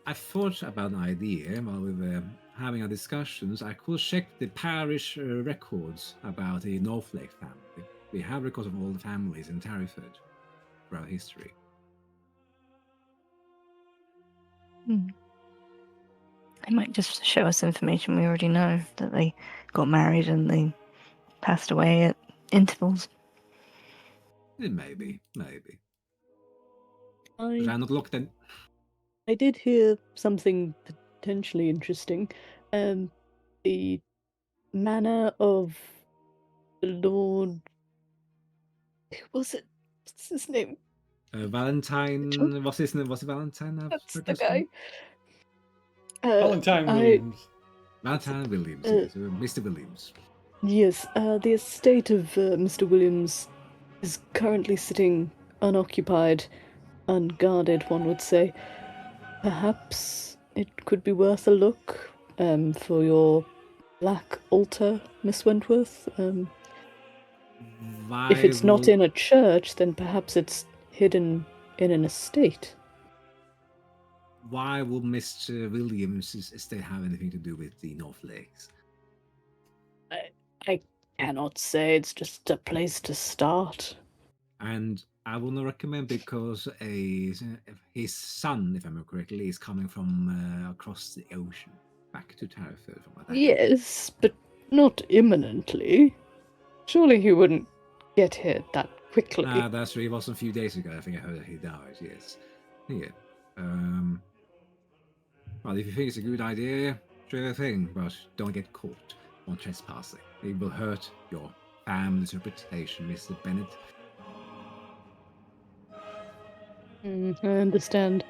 I thought about an idea while we were having our discussions. I could check the parish records about the Northlake family. We have records of all the families in Tarryford throughout history. They might just show us information we already know, that they got married and they passed away at intervals. Maybe. I I'm not locked in. I did hear something potentially interesting. The manor of the Lord... What's his name? Valentine. What's his name? Was it Valentine? That's the guy. Valentine Williams. Valentine Williams, yes, Mr. Williams. Yes, the estate of Mr. Williams is currently sitting unoccupied, unguarded, one would say. Perhaps it could be worth a look for your black altar, Miss Wentworth. If it's not in a church, then perhaps it's hidden in an estate. Why would Mr. Williams' estate have anything to do with the Northlakes? I cannot say. It's just a place to start. And I will not recommend because his son, if I remember correctly, is coming from across the ocean back to Tarryford. Yes, but not imminently. Surely he wouldn't get here that quickly. That's true. It was a few days ago. I think I heard that he died. Yes. Yeah. Well, if you think it's a good idea, sure thing, but don't get caught on trespassing. It will hurt your family's reputation, Mr. Bennett. I understand.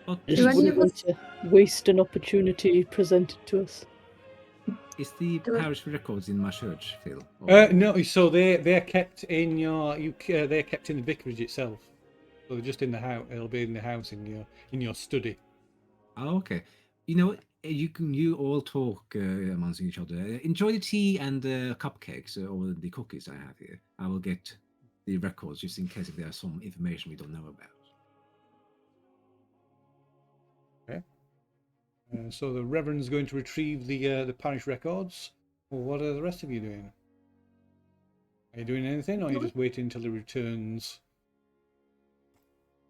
But Just wouldn't want to waste an opportunity presented to us. Is the parish records in my church, Phil? No, so they're kept in they're kept in the vicarage itself. So they're just in the house. It'll be in the house in your study. Oh, okay. You know, you all talk amongst each other. Enjoy the tea and the cupcakes or the cookies I have here. I will get the records just in case if there's some information we don't know about. So the Reverend's going to retrieve the parish records. Well, what are the rest of you doing? Are you doing anything, or are you just waiting until he returns?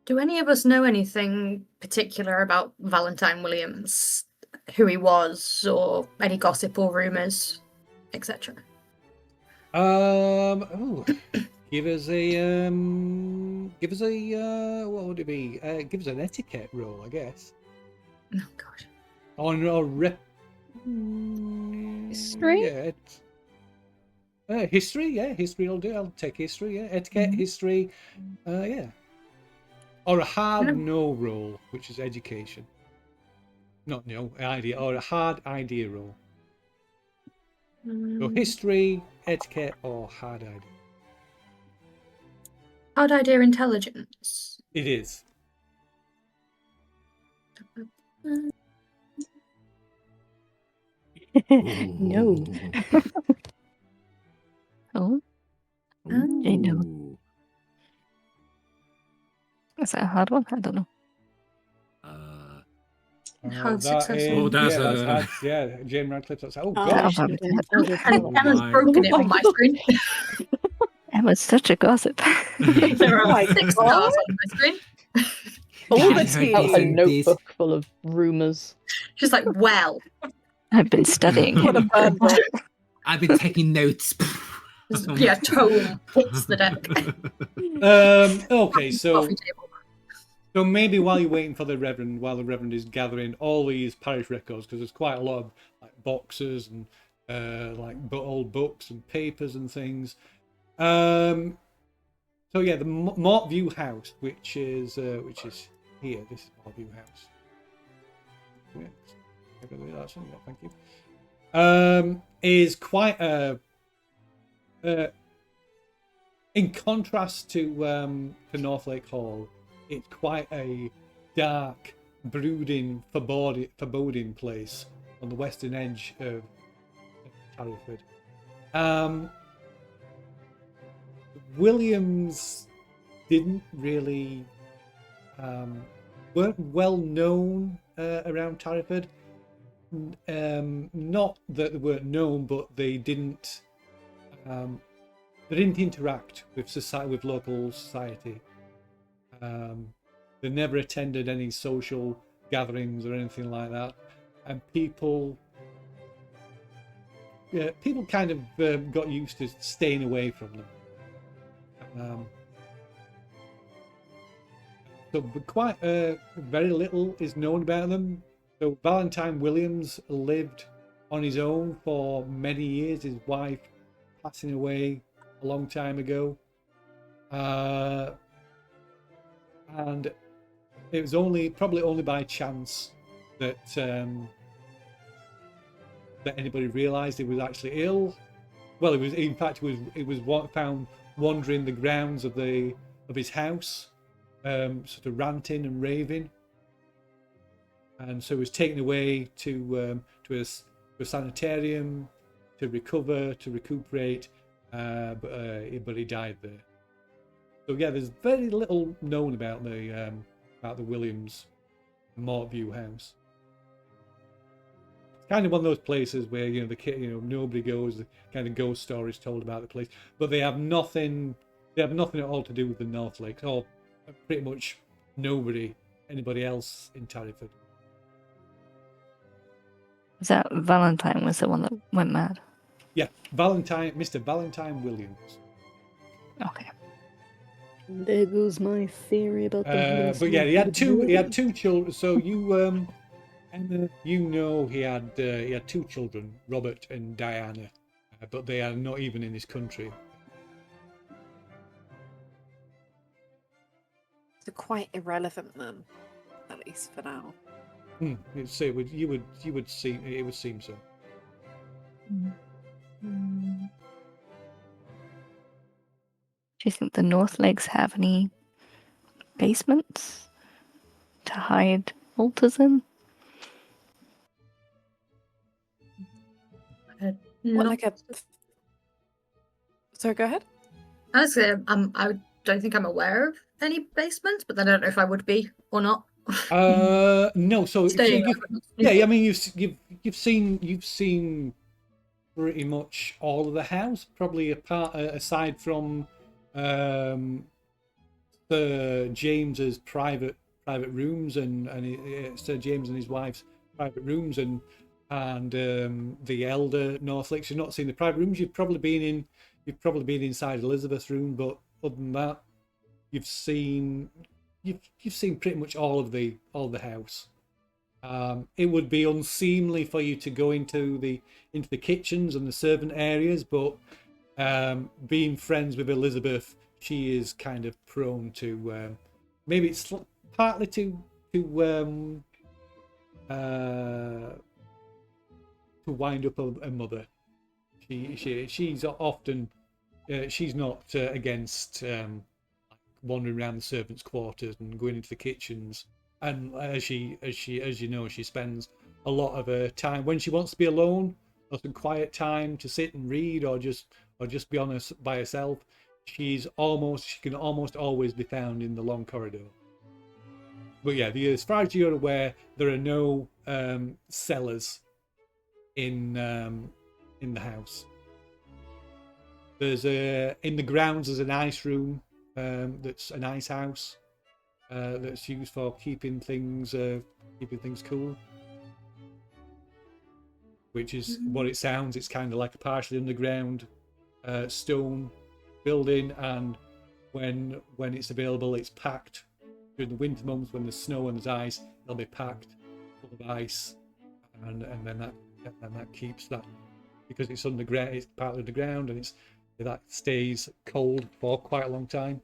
Do any of us know anything particular about Valentine Williams? Who he was, or any gossip or rumours, etc.? Give us a what would it be? Give us an etiquette roll, I guess. Oh gosh. History? Yeah, history. Yeah, history will do. I'll take history. Yeah, etiquette, history. Yeah. Or a hard no roll, which is education. Not no idea, or a hard idea roll. So history, etiquette, or hard idea. Hard idea intelligence. It is. No. Oh, I know. Is that a hard one? I don't know. Hard success. Oh, that's Jane Radcliffe. That's oh I gosh. should have And Emma's broken it on my screen. Emma's such a gossip. There are my 6 God. stars on my screen. All I the heard tea out this her and this. notebook full of rumours. She's like, well, I've been studying What a him. bird book. I've been taking notes. yeah, tome hits the deck. Okay, so Coffee table. maybe while you're waiting for the Reverend is gathering all these parish records, because there's quite a lot of like boxes and old books and papers and things. So yeah, the Mortview House, which is here. This is Mortview House. Thank you. Is quite in contrast to Northlake Hall. It's quite a dark, brooding, foreboding place on the western edge of Tarryford. Williams didn't really weren't well known around Tarryford. Not that they weren't known, but they didn't interact with society, with local society. They never attended any social gatherings or anything like that, and people kind of got used to staying away from them. So quite very little is known about them. So Valentine Williams lived on his own for many years, his wife passing away a long time ago. And it was probably only by chance that that anybody realised he was actually ill. Well, he was found wandering the grounds of his house, sort of ranting and raving, and so he was taken away to a sanitarium to recover, to recuperate, but he died there. So yeah, there's very little known about the Williams Mortview House. It's kind of one of those places where nobody goes. The kind of ghost stories told about the place, but they have nothing. They have nothing at all to do with the Northlakes, or pretty much anybody else in Tarryford. Was that Valentine was the one that went mad? Yeah, Mr. Valentine Williams. Okay. There goes my theory about the but yeah, he had two children. So you, Emma, he had 2 children, Robert and Diana, but they are not even in this country. So quite irrelevant then, at least for now. You would seem so. Do you think the Northlakes have any basements to hide altars in? What, like a... Sorry, go ahead. I don't think I'm aware of any basements, but I don't know if I would be or not No. So Staying yeah. I mean, you've seen pretty much all of the house, probably aside from Sir James's private rooms and Sir James and his wife's private rooms and the elder Northlakes. You've not seen the private rooms. You've probably been inside Elizabeth's room, but other than that, you've seen pretty much all of the house. It would be unseemly for you to go into the kitchens and the servant areas, but being friends with Elizabeth, she is kind of prone to maybe it's partly to wind up a mother. She's often she's not against wandering around the servants' quarters and going into the kitchens. And as you know, she spends a lot of her time when she wants to be alone or some quiet time to sit and read or just be honest by herself. She can almost always be found in the long corridor. But yeah, as far as you're aware, there are no cellars in the house. There's in the grounds. There's an ice room. That's an ice house. That's used for keeping things cool, which is what it sounds. It's kind of like a partially underground stone building, and when it's available, it's packed. During the winter months, when there's snow and there's ice, it'll be packed full of ice, and then that keeps that, because it's underground. It's partly underground, and that stays cold for quite a long time.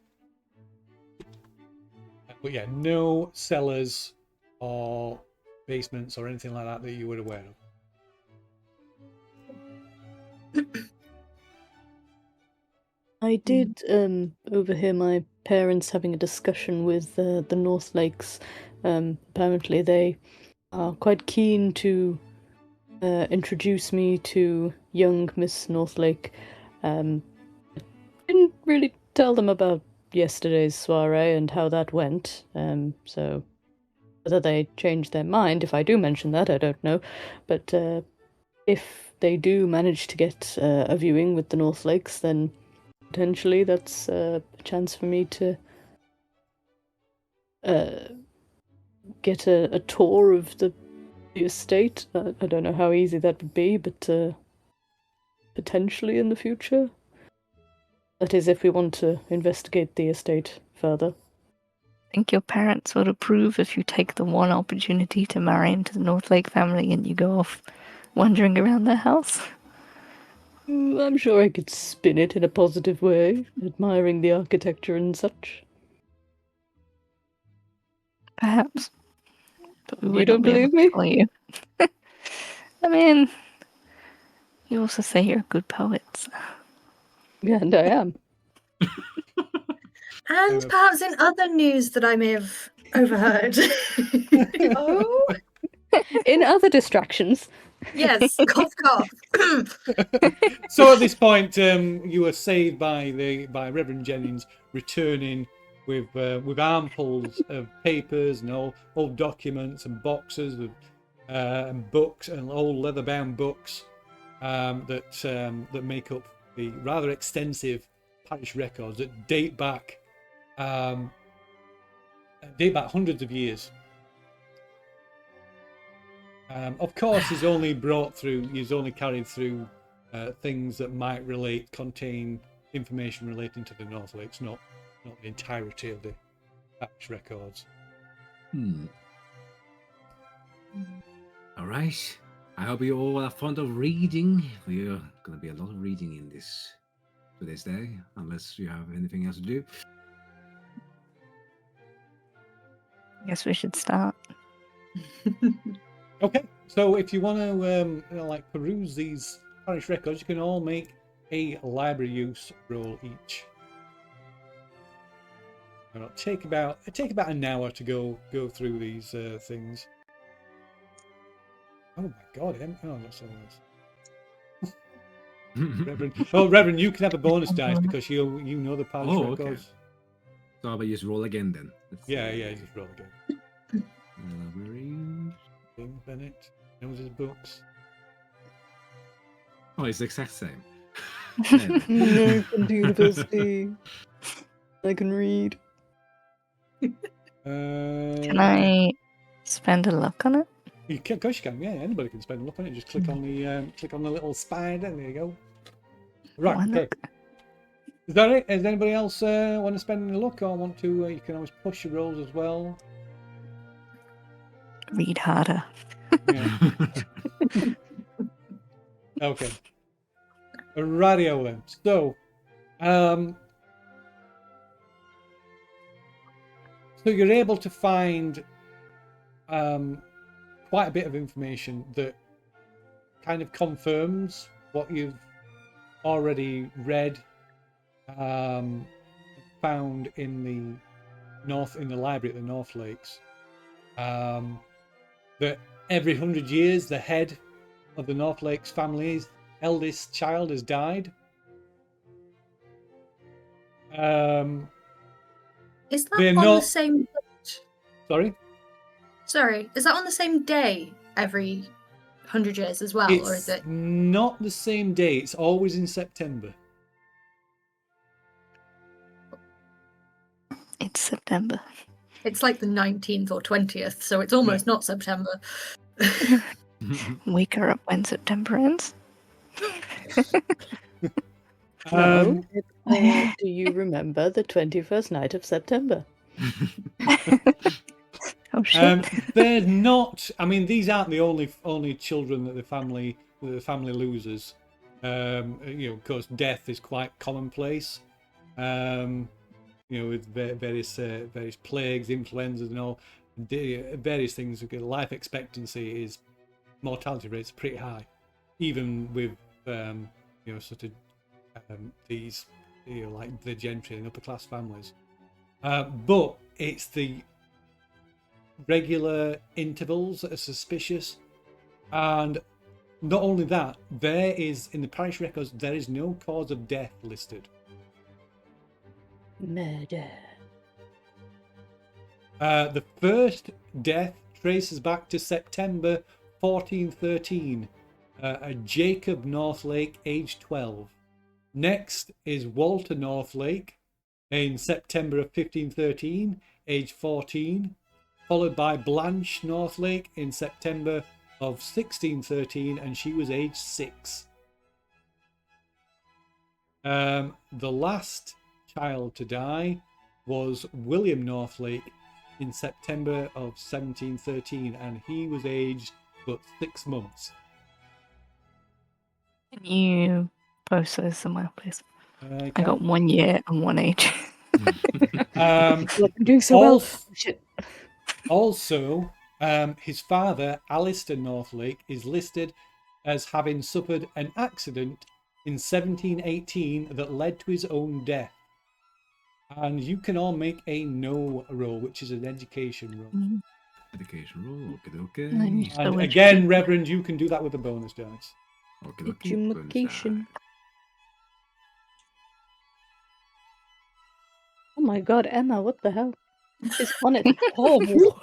But yeah, no cellars or basements or anything like that you were aware of. I did overhear my parents having a discussion with the Northlakes. Apparently they are quite keen to introduce me to young Miss Northlake. I didn't really tell them about yesterday's soiree and how that went, so whether they changed their mind, if I do mention that, I don't know. But if they do manage to get a viewing with the Northlakes, then potentially that's a chance for me to get a tour of the estate. I don't know how easy that would be, but potentially in the future. That is, if we want to investigate the estate further. I think your parents would approve if you take the one opportunity to marry into the Northlake family and you go off wandering around their house. I'm sure I could spin it in a positive way, admiring the architecture and such. Perhaps. But we You would don't not be able believe to tell you. I mean, you also say you're a good poet. So. Yeah, and I am. And perhaps in other news that I may have overheard. Oh, in other distractions. Yes, cough, cough. So at this point, you were saved by Reverend Jennings returning with armfuls of papers and old documents and boxes of and books and old leather-bound books that make up the rather extensive parish records that date back hundreds of years. Of course, he's only carried through things that might contain information relating to the Northlakes, not the entirety of the parish records. All right. I hope you all are fond of reading. We're going to be a lot of reading in this for this day, unless you have anything else to do. Guess we should start. Okay, so if you want to peruse these parish records, you can all make a library use roll each. And it'll take about an hour to go through these things. Oh my God! That's all this. Reverend, you can have a bonus dice because you know the parish records. Okay. So I'll just roll again then. Yeah, just roll again. Library. James Bennett knows his books. Oh, it's the exact same. American University. I can read. Can I spend a luck on it? You can, of course you can. Yeah, anybody can spend a look on it. Just click on the little spider. There you go. Right. Why not? Okay. Is that it? Does anybody else want to spend a look or want to? You can always push your rolls as well. Read harder. Yeah. Okay. Radio then. So, so you're able to find quite a bit of information that kind of confirms what you've already read, found in the library at the Northlakes. That every 100 years, the head of the Northlakes family's eldest child has died. Is that They're on the not- same? Sorry, Is that on the same day every 100 years as well, or is it's it? not the same day. It's always in September. It's September. It's like the 19th or 20th, so it's almost not September. Wake her up when September ends. No, it's do you remember the 21st night of September? Oh shit. They're not. I mean, these aren't the only children that the family loses. Of course, death is quite commonplace. With various plagues, influenzas, and all various things. Life expectancy mortality rates are pretty high, even with these like the gentry and upper class families. But it's the regular intervals that are suspicious, and not only that, there is in the parish records there is no cause of death listed. Murder. The first death traces back to September 1413, a Jacob Northlake, aged 12. Next is Walter Northlake in September of 1513, age 14, followed by Blanche Northlake in September of 1613, and she was age 6. The last child to die was William Northlake in September of 1713, and he was aged but 6 months. Can you post those somewhere, please? I Okay. got 1 year and 1 age. I'm doing so well. Shit. Also, his father, Alistair Northlake, is listed as having suffered an accident in 1718 that led to his own death. And you can all make a no roll, which is an education roll. Education roll, okay. And again, Reverend, you can do that with a bonus dice. Education. Oh my god, Emma, what the hell? She's on it. Horrible.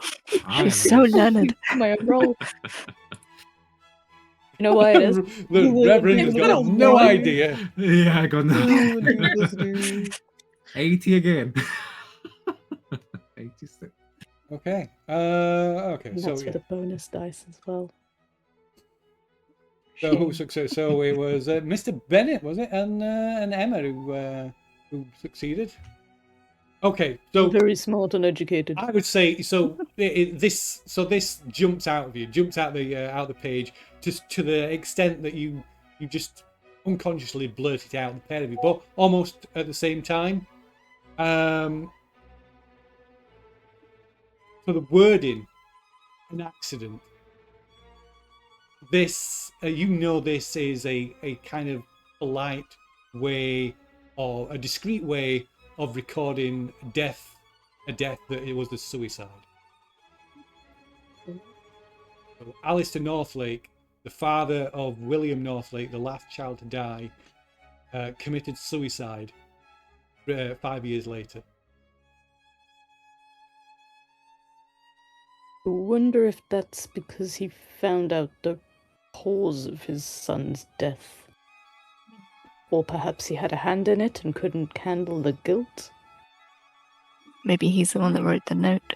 She's so learned. My roll. You know why it is? The Reverend has got no idea. Yeah, I got no. 80 again. 86. Okay. Okay. That's So for the bonus dice as well. So who succeeded? So it was Mr. Bennett, was it, and Emma who succeeded. Okay, so very smart and educated. I would say so. This jumps out of you, jumps out the page, just to the extent that you just unconsciously blurt it out, the pair of you, but almost at the same time. For the wording, an accident. This, this is a kind of polite way or a discreet way of recording a death that it was a suicide. So Alistair Northlake, the father of William Northlake, the last child to die, committed suicide 5 years later. I wonder if that's because he found out the cause of his son's death. Or perhaps he had a hand in it and couldn't handle the guilt. Maybe he's the one that wrote the note.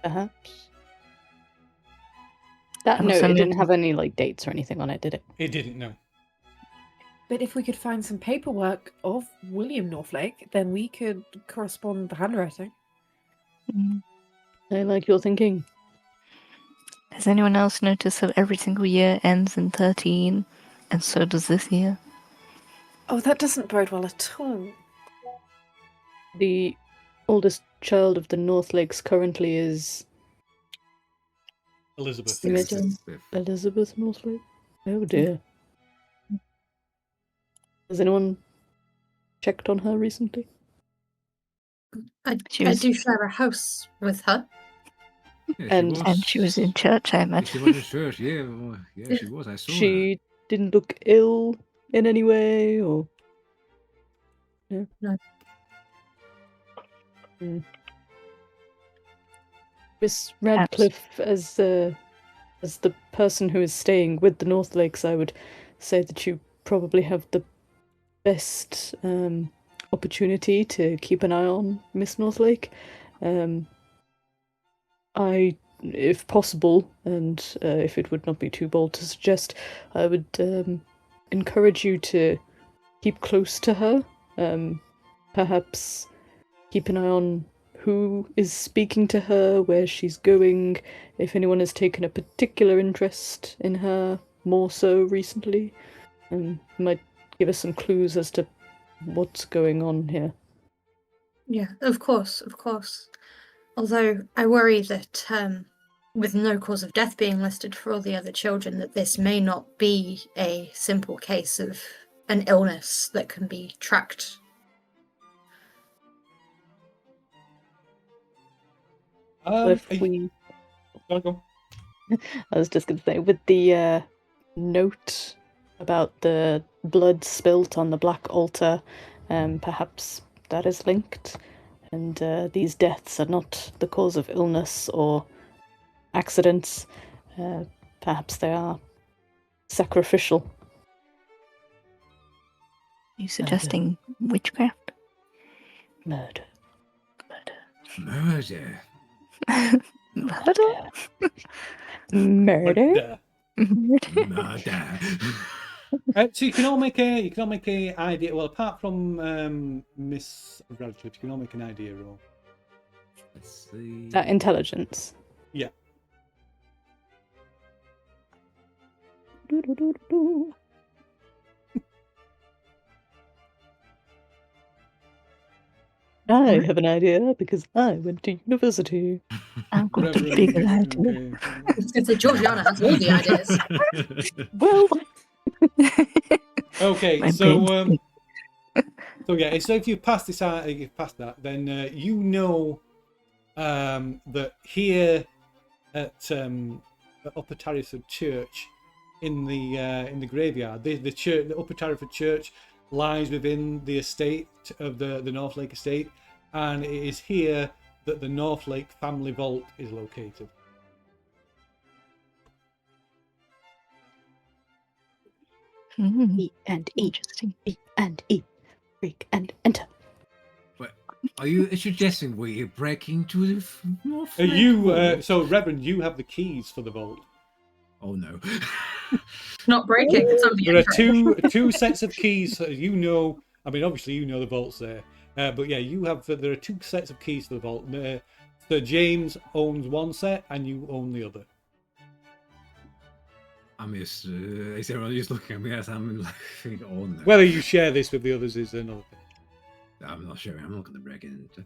Perhaps. That I was note, it under- didn't have any dates or anything on it, did it? It didn't, no. But if we could find some paperwork of William Northlake, then we could correspond the handwriting. Mm. I like your thinking. Has anyone else noticed that every single year ends in 13, and so does this year? Oh, that doesn't bode well at all. The oldest child of the Northlakes currently is Elizabeth. Elizabeth Northlake. Oh dear. Has anyone checked on her recently? I do share a house with her. Yeah, And she was in church, I She imagine. was in church, yeah, she was. I saw her. She didn't look ill in any way, or No. Miss Radcliffe, as the person who is staying with the Northlakes, I would say that you probably have the best opportunity to keep an eye on Miss Northlake. If possible, and if it would not be too bold to suggest, I would encourage you to keep close to her. Perhaps keep an eye on who is speaking to her, where she's going, if anyone has taken a particular interest in her more so recently. Might give us some clues as to what's going on here. Yeah, of course. Although I worry that with no cause of death being listed for all the other children, that this may not be a simple case of an illness that can be tracked. Go. I was just going to say, with the note about the blood spilt on the black altar, perhaps that is linked, and these deaths are not the cause of illness or accidents. Perhaps they are sacrificial. You suggesting witchcraft? Murder. Murder? Murder? So you can all make a idea. Well, apart from Miss Radcliffe, you can all make an idea roll. Let's see. Intelligence. Yeah. I have an idea because I went to university. I've got a big idea. Because Georgiana has all the ideas. Well. Okay, so yeah, so if you pass this out, you pass that, then you know that here at Upper Tarryford Church, in the graveyard, the church, the Upper Tarryford Church, lies within the estate of the Northlake estate, and it is here that the Northlake family vault is located. E and E. Interesting. E and E. Break and enter. But are you suggesting we break into the Northlake? So Reverend, you have the keys for the vault. Oh no. Not breaking. It's only There are entering. two sets of keys. You know, I mean, obviously you know the vault's there, but yeah, there are two sets of keys to the vault. So James owns one set, and you own the other. I'm just, is everyone just looking at me as I'm like, thinking, oh no. Whether you share this with the others is another thing. I'm not sure. I'm not going to break into.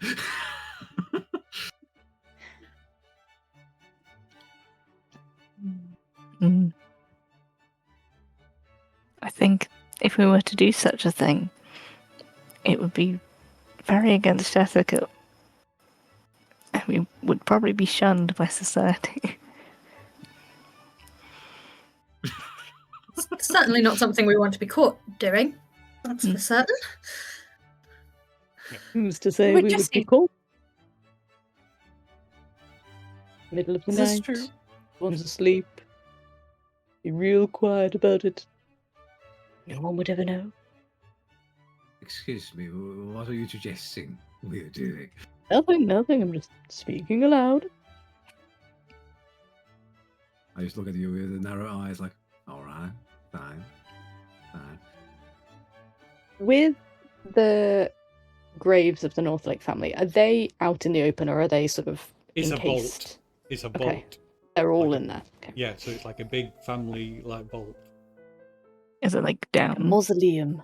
I think if we were to do such a thing, it would be very against ethical. And we would probably be shunned by society. It's certainly not something we want to be caught doing. That's for certain. Who's to say We're we would just be called? Middle of the This is night. true. Everyone's asleep. Be real quiet about it. No one would ever know. Excuse me, what are you suggesting we're doing? Nothing. I'm just speaking aloud. I just look at you with the narrow eyes, like, all right, fine. With the graves of the Northlake family, are they out in the open or are they sort of It's encased? a vault. It's a Okay. vault. They're all Like in there. Okay. Yeah, so it's like a big family like vault. Is it like A down? mausoleum.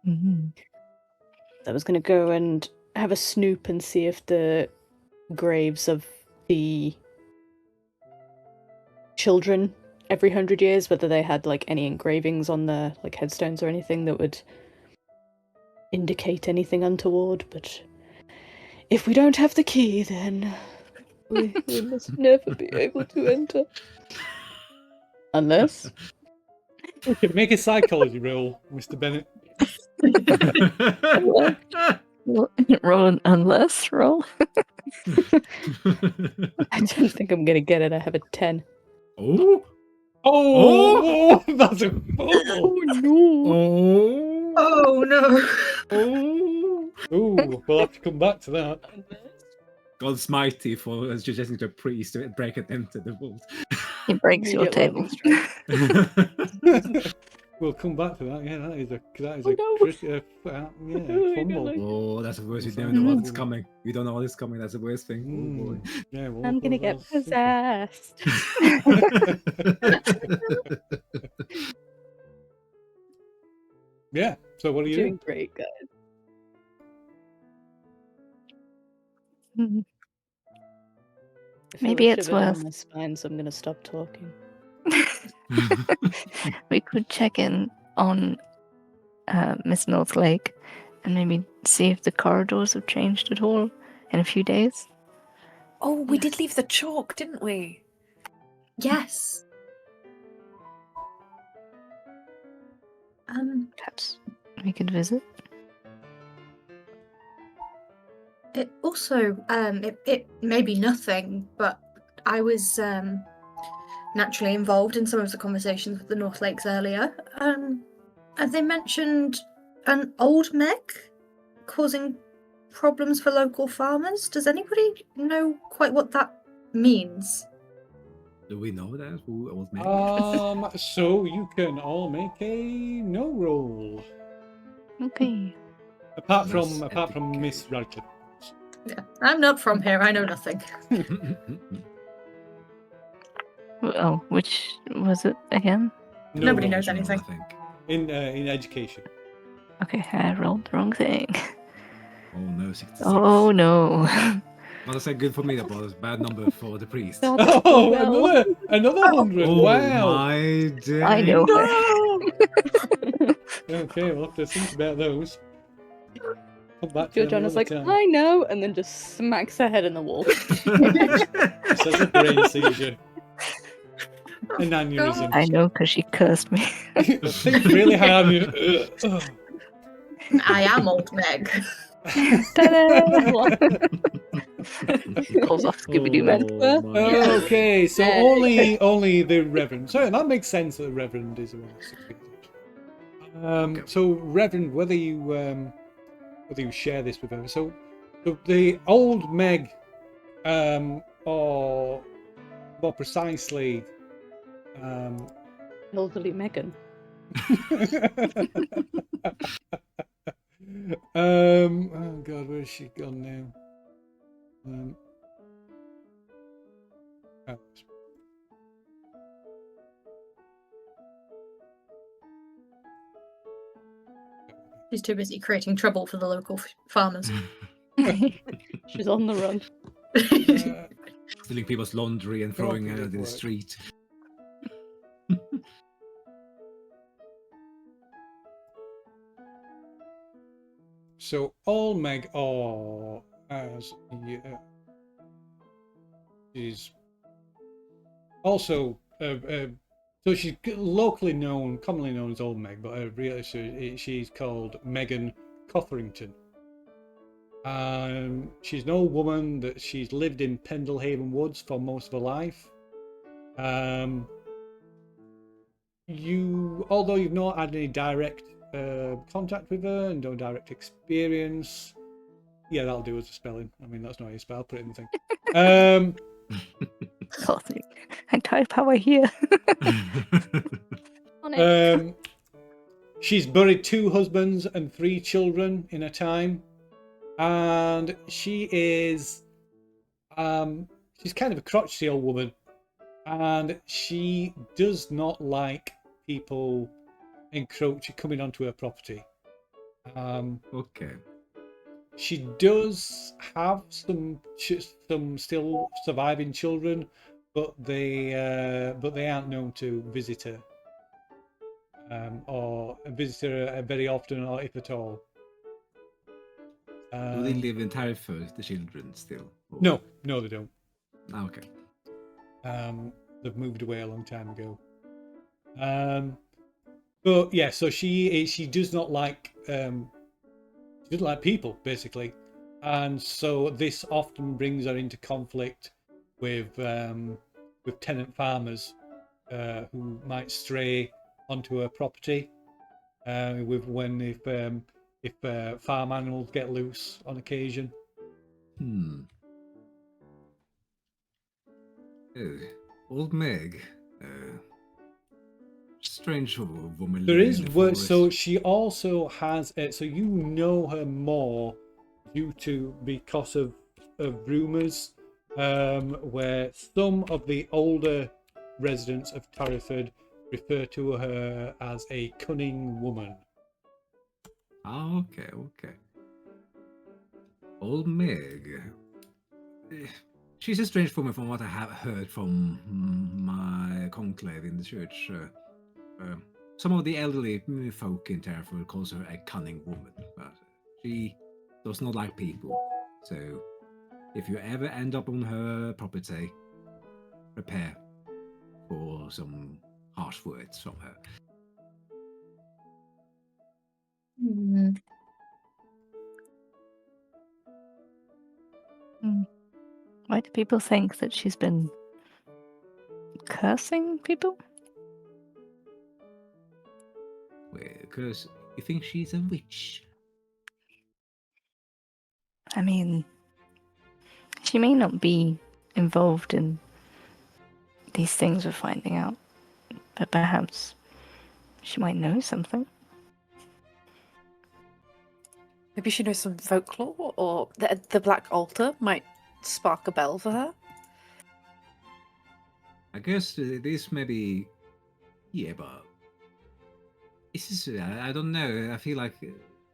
Mhm. I was going to go and have a snoop and see if the graves of the children every 100 years, whether they had like any engravings on their like headstones or anything that would indicate anything untoward. But if we don't have the key, then we must never be able to enter. Unless You can make a psychology roll, Mr. Bennett. Roll an unless roll. I don't think I'm gonna get it. I have a 10. Oh! Oh, that's a fumble. No! Oh! Oh no! Oh! Ooh, we'll have to come back to that. God's mighty for suggesting to a priest to break an enter the vault. He breaks your Immediate table. lightning We'll come back to that. Yeah, that is a no. fumble. Oh, that's the worst. You don't know what is coming. You don't know what is coming. That's the worst thing. Oh boy. Yeah, well, I'm gonna get well, possessed. Yeah. So what are you Doing doing? great, guys. Mhm. I feel Maybe a it's shiver down worth- my spine, so I'm gonna stop talking. We could check in on Miss Northlake and maybe see if the corridors have changed at all in a few days. Oh, we did leave the chalk, didn't we? Yes. Perhaps we could visit. It also, it may be nothing, but I was naturally involved in some of the conversations with the Northlakes earlier. Have they mentioned an old Meg causing problems for local farmers? Does anybody know quite what that means? Do we know that? Who old man? So you can all make a no roll. Okay. Apart That's from epic. Miss Radcliffe. Yeah, I'm not from here. I know nothing. Oh, which was it again? No Nobody roll. knows anything. I think. In education. Okay, I rolled the wrong thing. Oh no, 66. Oh no. Not say good for me, that was bad number for the priest. God. Oh, Well. another 100. Oh Wow. my day. I know. Okay, we'll have to think about those. Come back to them Georgiana's another like, time. I know, and then just smacks her head in the wall. Just has a brain seizure. An aneurysm. I know because she cursed me. Think really hard. Ugh. I am old Meg. Pulls off Scooby-Doo man. Oh, my Okay, so only the Reverend. Sorry, that makes sense that the Reverend is the one that's suspected. So Reverend, whether you share this with her, so the old Meg, or more precisely, Elderly Megan. oh God, where's she gone now? Oh. She's too busy creating trouble for the local farmers. She's on the run. Stealing people's laundry and throwing it in the street. So all Meg are as she's also so she's locally known, commonly known as Old Meg, but really she's called Megan Cotherington. She's an old woman that she's lived in Pendlehaven Woods for most of her life. Although you've not had any direct contact with her and no direct experience, yeah, that'll do as a spelling. I mean, that's not your spell. Put it in the thing. I type how I hear. On it. She's buried 2 husbands and 3 children in her time, and she is she's kind of a crotchety old woman, and she does not like people coming onto her property. Okay. She does have some still surviving children, but they aren't known to visit her, or visit her very often, or if at all. Do they live in Tarryford, the children still? Or... No, they don't. Okay. They've moved away a long time ago. But yeah, so she does not like she doesn't like people, basically, and so this often brings her into conflict with tenant farmers who might stray onto her property. If farm animals get loose on occasion. Old Meg. Strange woman. There is words. So she also has. So you know her more because of rumours, where some of the older residents of Tarryford refer to her as a cunning woman. Oh, okay. Old Meg. She's a strange woman from what I have heard from my conclave in the church. Some of the elderly folk in Tarryford calls her a cunning woman, but she does not like people. So if you ever end up on her property, prepare for some harsh words from her. Why do people think that she's been cursing people? Because you think she's a witch. I mean, she may not be involved in these things we're finding out, but perhaps she might know something. Maybe she knows some folklore, or the Black Altar might spark a bell for her. I guess this may be... Yeah, but... This is... I don't know. I feel like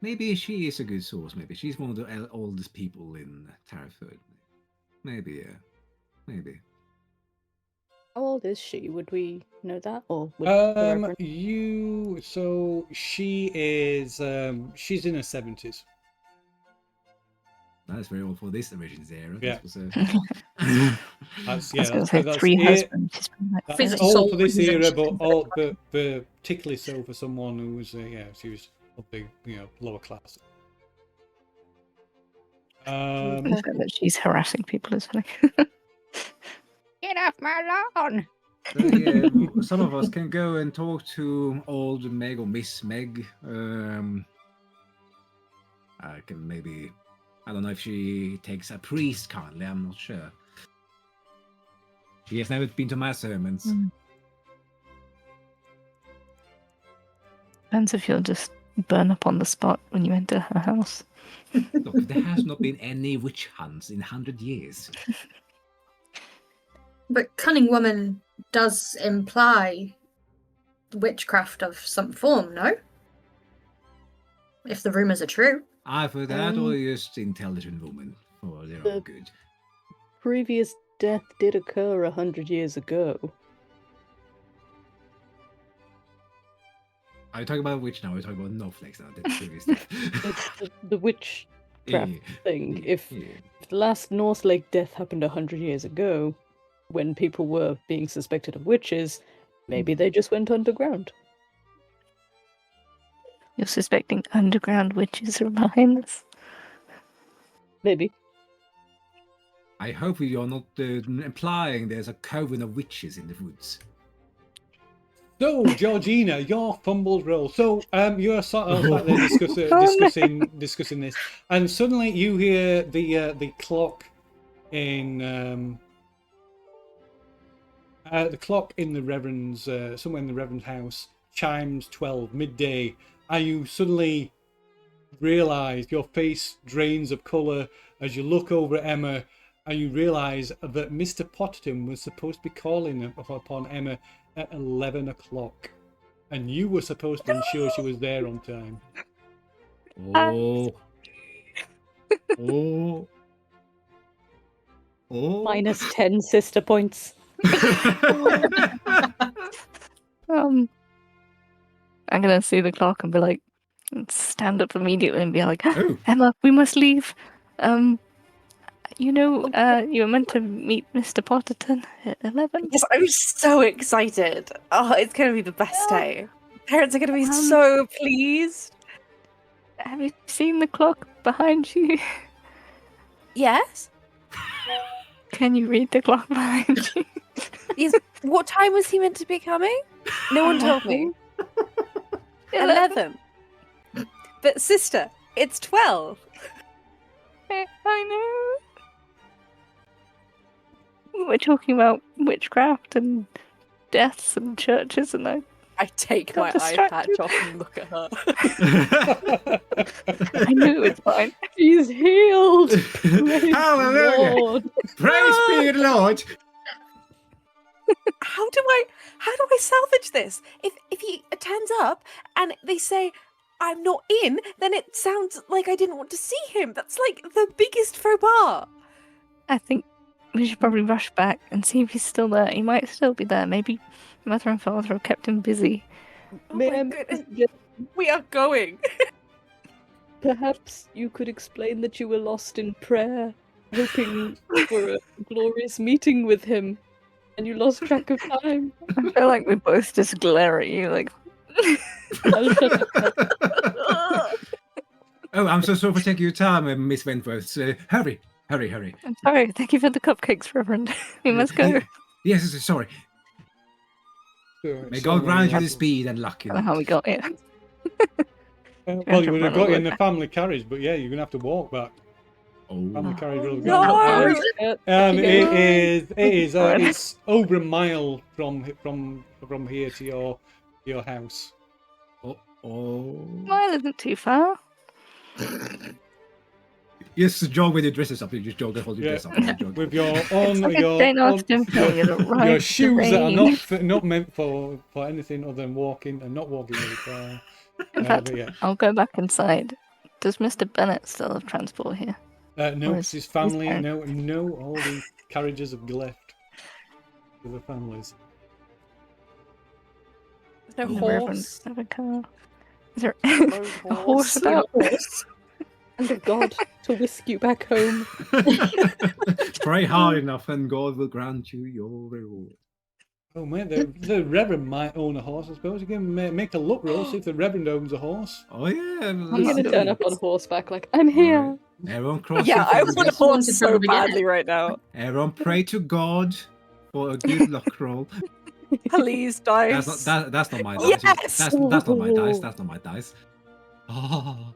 maybe she is a good source. Maybe she's one of the oldest people in Tarryford. Maybe, yeah. Maybe. How old is she? Would we know that, or would So she is. She's in her 70s. That's very old for this Regency era. Yeah. That's 3 husbands. That's old for this era, but particularly so for someone who was she was of the lower class. That she's harassing people is funny. Get off my lawn! So, yeah, some of us can go and talk to old Meg or Miss Meg. I can maybe... I don't know if she takes a priest kindly, I'm not sure. She has never been to my sermons. Depends if you'll just burn up on the spot when you enter her house. Look, there has not been any witch hunts in 100 years. But cunning woman does imply witchcraft of some form, no? If the rumours are true. Either that or just intelligent woman for their own good. Previous death did occur 100 years ago. Are you talking about witch now? Are you talking about Northlakes now? The previous death. the witchcraft thing. If the last Northlake death happened 100 years ago, when people were being suspected of witches, maybe they just went underground. You're suspecting underground witches are behind this? Maybe. I hope you're not implying there's a coven of witches in the woods. So, Georgina, your fumbled roll. So, you're sat there discussing this, and suddenly you hear the clock in the Reverend's somewhere in the Reverend's house chimes 12 midday, and you suddenly realise your face drains of colour as you look over at Emma, and you realise that Mr. Potterton was supposed to be calling upon Emma at 11 o'clock, and you were supposed to ensure she was there on time. Oh. Oh. Oh. Minus 10 sister points. I'm gonna see the clock and be like, stand up immediately and be like, Oh. Emma, we must leave. You were meant to meet Mr. Potterton at 11. Yes, I'm so excited. Oh, it's going to be the best day. Parents are going to be so pleased. Have you seen the clock behind you? Yes? Can you read the clock behind you? Yes. What time was he meant to be coming? No one told me. 11. But sister, it's 12. I know. We're talking about witchcraft and deaths and churches, and I take got my eye distracted. patch off and look at her. I knew it was fine. She's healed. Praise Hallelujah. Lord. Praise be the Lord. How do I salvage this? If he turns up and they say I'm not in, then it sounds like I didn't want to see him. That's like the biggest faux pas. I think we should probably rush back and see if he's still there. He might still be there. Maybe mother and father have kept him busy. Oh my Ma'am, goodness. We are going. perhaps you could explain that you were lost in prayer, hoping for a glorious meeting with him, and you lost track of time. I feel like we both just glare at you like... I'll shut up. Oh, I'm so sorry for taking your time, Miss Wentworth. Hurry. I'm sorry. Thank you for the cupcakes, Reverend. We must go. Yes, sorry. May God grant you the speed and luck. I don't know how we got here. Well, you would have got in the family carriage, but yeah, you're gonna have to walk back. Oh. Family carriage really No! It's over a mile from here to your house. Oh. Mile isn't too far. Yes, jog with your dresses up. You just jog and hold your dress up. Jog. With your It's like a Jane Austen play, you don't ride your the shoes that are rain. not meant for anything other than walking and not walking really far. In fact, But yeah. I'll go back inside. Does Mr. Bennett still have transport here? No, Or it's is his family. his No, all the carriages have left to the families. There's no The Reverend horse. have a car. Is there No a horse horse. about? And a god to whisk you back home. Pray hard enough, and God will grant you your reward. Oh man, the Reverend might own a horse. I suppose you can make a luck roll, see if the Reverend owns a horse. Oh yeah, I'm gonna turn up on horseback like, I'm here. Everyone cross. Yeah, I want a Just wanted horse from so the beginning. badly right now. Everyone pray to God for a good luck roll. Please, dice. That's not my dice. Yes! That's not my dice. That's not my dice. Oh,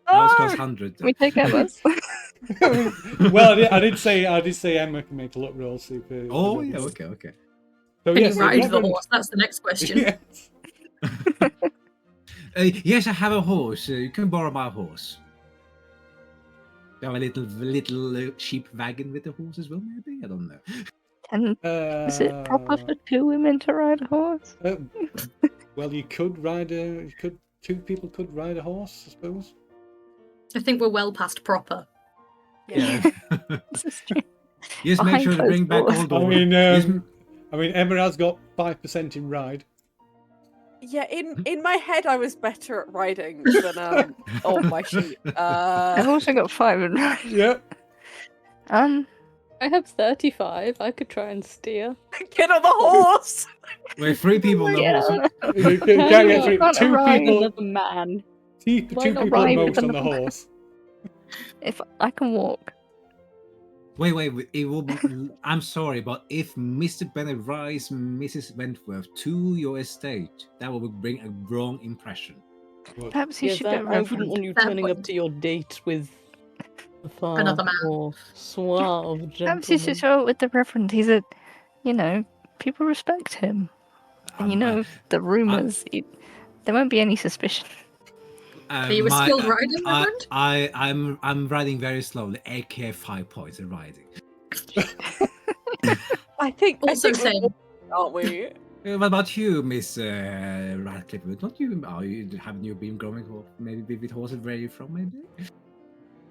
Oh, I was close 100. We take Emma's. Well, I did say Emma can make a luck roll. See if, Oh yeah, okay. So Can yes, you ride the Reverend- horse? That's the next question. Yes. Yes, I have a horse. You can borrow my horse. You have a little sheep wagon with a horse as well, maybe? I don't know. And is it proper for two women to ride a horse? Well, you could ride two people could ride a horse, I suppose. I think we're well past proper. Yeah. This is true. Yes, make Behind sure to closed bring back doors. all I door. mean, Yes, Emma has got 5% in ride. Yeah, in my head, I was better at riding than on my sheet. I've also got 5 in right. Yep. I have 35. I could try and steer. Get on the horse. we're 3 people on the Yeah. horse. You can't get through. Can't Two ride people, Another man. two Why people not at ride most with on the another- horse. If I can walk, Wait. It will be. I'm sorry, but if Mr. Bennett rides Mrs. Wentworth to your estate, that will bring a wrong impression. perhaps you Yes, should I go wouldn't reverend. want you Fair turning up point. to your date with a far Another man. more suave Perhaps you gentleman. should show it with the reverend. He's a, people respect him. And the rumours. There won't be any suspicion. Are you a skilled rider, Reverend? I'm riding very slowly, aka 5 points in riding. I think Also we're same. all- aren't we? What about you, Miss Radcliffe? Haven't you been growing up maybe with horses? Where are you from, maybe?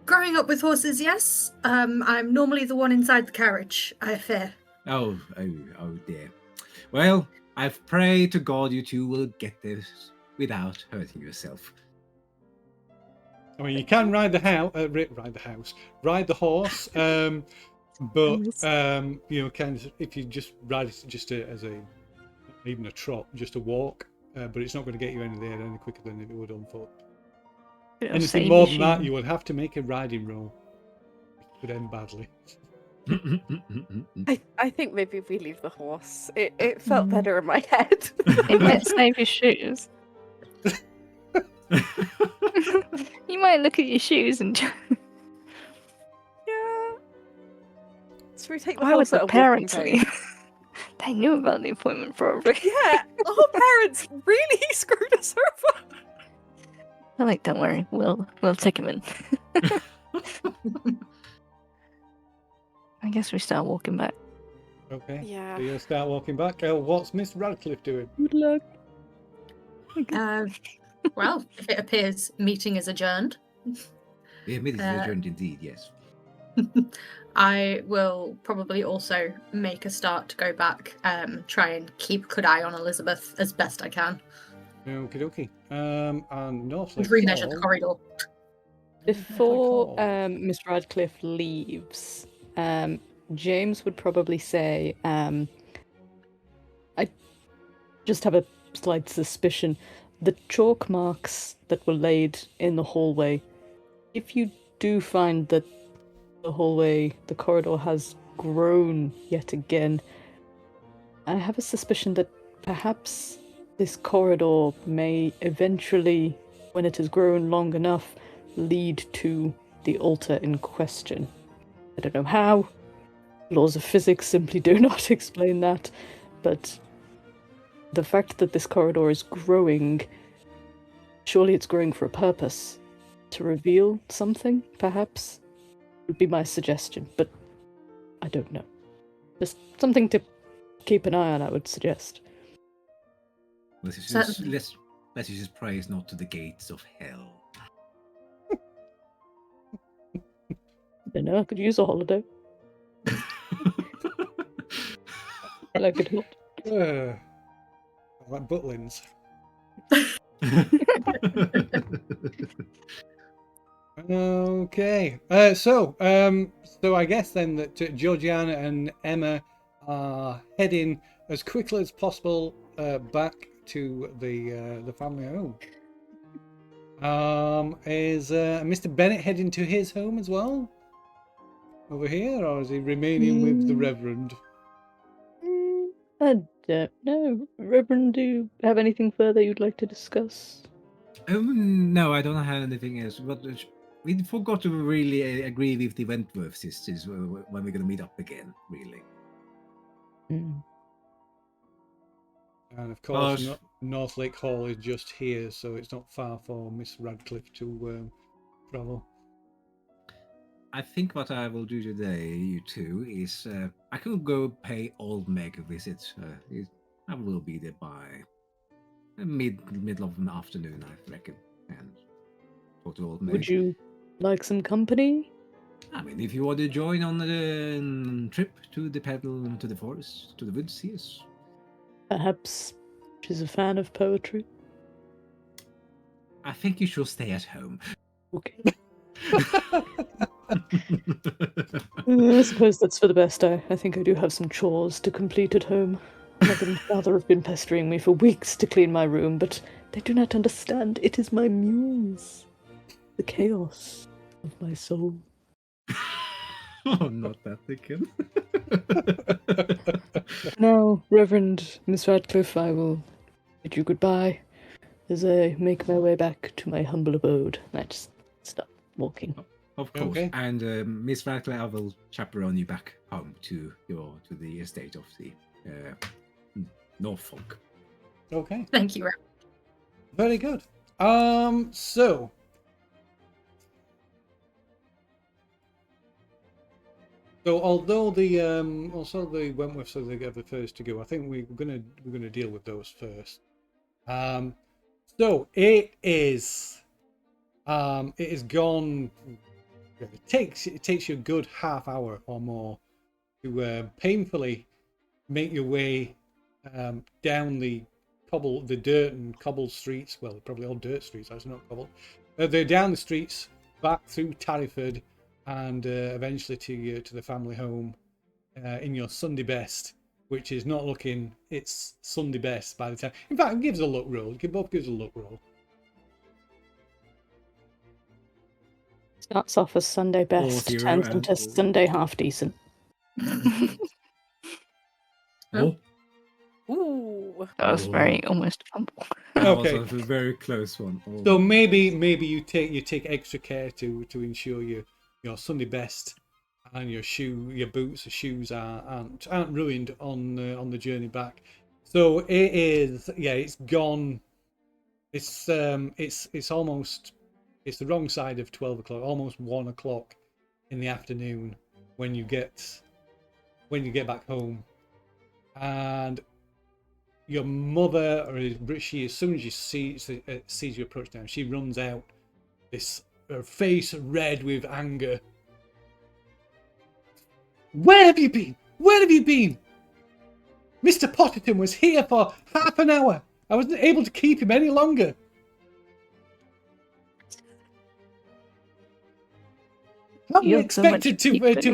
Growing up with horses, yes. I'm normally the one inside the carriage, I fear. Oh dear. Well, I've prayed to God you two will get this without hurting yourself. I mean, you can ride the horse, but kind of if you just ride it just as even a trot, just a walk, but it's not going to get you any quicker than if it would on foot. Anything more than that, you would have to make a riding roll. It could end badly. I think maybe we leave the horse. It felt better in my head. It might save your shoes. You might look at your shoes and. Yeah. So we take the Why would horse at the a walking parents pace. leave? They knew about the appointment, probably. Yeah, our parents really screwed us over. They're like, don't worry, we'll take him in. I guess we start walking back. Okay. Yeah. So you'll start walking back. What's Miss Radcliffe doing? Good luck. Well, if it appears meeting is adjourned, Yeah, meeting is adjourned indeed, yes. I will probably also make a start to go back, try and keep good eye on Elizabeth as best I can. Okie dokie. And Northlake Remeasure Ball. the corridor. Before call? Miss Radcliffe leaves, James would probably say, I just have a slight suspicion. The chalk marks that were laid in the hallway, if you do find that the corridor has grown yet again, I have a suspicion that perhaps this corridor may eventually, when it has grown long enough, lead to the altar in question. I don't know how. Laws of physics simply do not explain that, but the fact that this corridor is growing, surely it's growing for a purpose. To reveal something, perhaps, would be my suggestion, but I don't know. Just something to keep an eye on, I would suggest. Let's just pray it's not to the gates of hell. I don't know, I could use a holiday. I like it hot. I like Butlins. Okay. So I guess then that Georgiana and Emma are heading as quickly as possible back to the family home. Is Mr. Bennett heading to his home as well? Over here, or is he remaining with the Reverend? I don't know. Reverend, do you have anything further you'd like to discuss? No, I don't have anything else. But we forgot to really agree with the Wentworth sisters when we're going to meet up again, really. Mm. And of course, Northlake Hall is just here, so it's not far for Miss Radcliffe to travel. I think what I will do today, you two, is I could go pay Old Meg a visit. I will be there by middle of the afternoon, I reckon, and talk to Old Meg. Would you like some company? I mean, if you want to join on the trip to the pedal, to the forest, to the woods, yes. Perhaps she's a fan of poetry. I think you should stay at home. Okay. I suppose that's for the best. I think I do have some chores to complete at home. Mother and father have been pestering me for weeks to clean my room, but they do not understand. It is my muse. The chaos of my soul. Oh, not that again. Now, Reverend Miss Radcliffe, I will bid you goodbye as I make my way back to my humble abode. And I just stop walking. Of course. Okay. And Miss Radcliffe, I will chaperone you back home to the estate of the Norfolk. Okay. Thank you. Very good. So although the Wentworths are the first to go, I think we're gonna deal with those first. So it is gone. It takes you a good half hour or more to painfully make your way down the dirt and cobbled streets. Well, probably all dirt streets. That's not cobbled. They're down the streets, back through Tarryford, and eventually to the family home in your Sunday best, which is not looking its Sunday best by the time. In fact, it gives a look roll. It both gives a look roll. Starts off as Sunday best, 4-0 turns and into Sunday half decent. Oh, Ooh. That was very almost fumble. that Okay. was a very close one. Oh. So maybe you take extra care to ensure your Sunday best and your boots, or shoes aren't ruined on the journey back. So it is, yeah, it's gone. It's almost, it's the wrong side of 12 o'clock, almost 1 o'clock in the afternoon when you get back home, and your mother, or she, as soon as she sees you approach down, she runs out, her face red with anger. Where have you been? Where have you been? Mr. Potterton was here for half an hour. I wasn't able to keep him any longer. How are you expected to make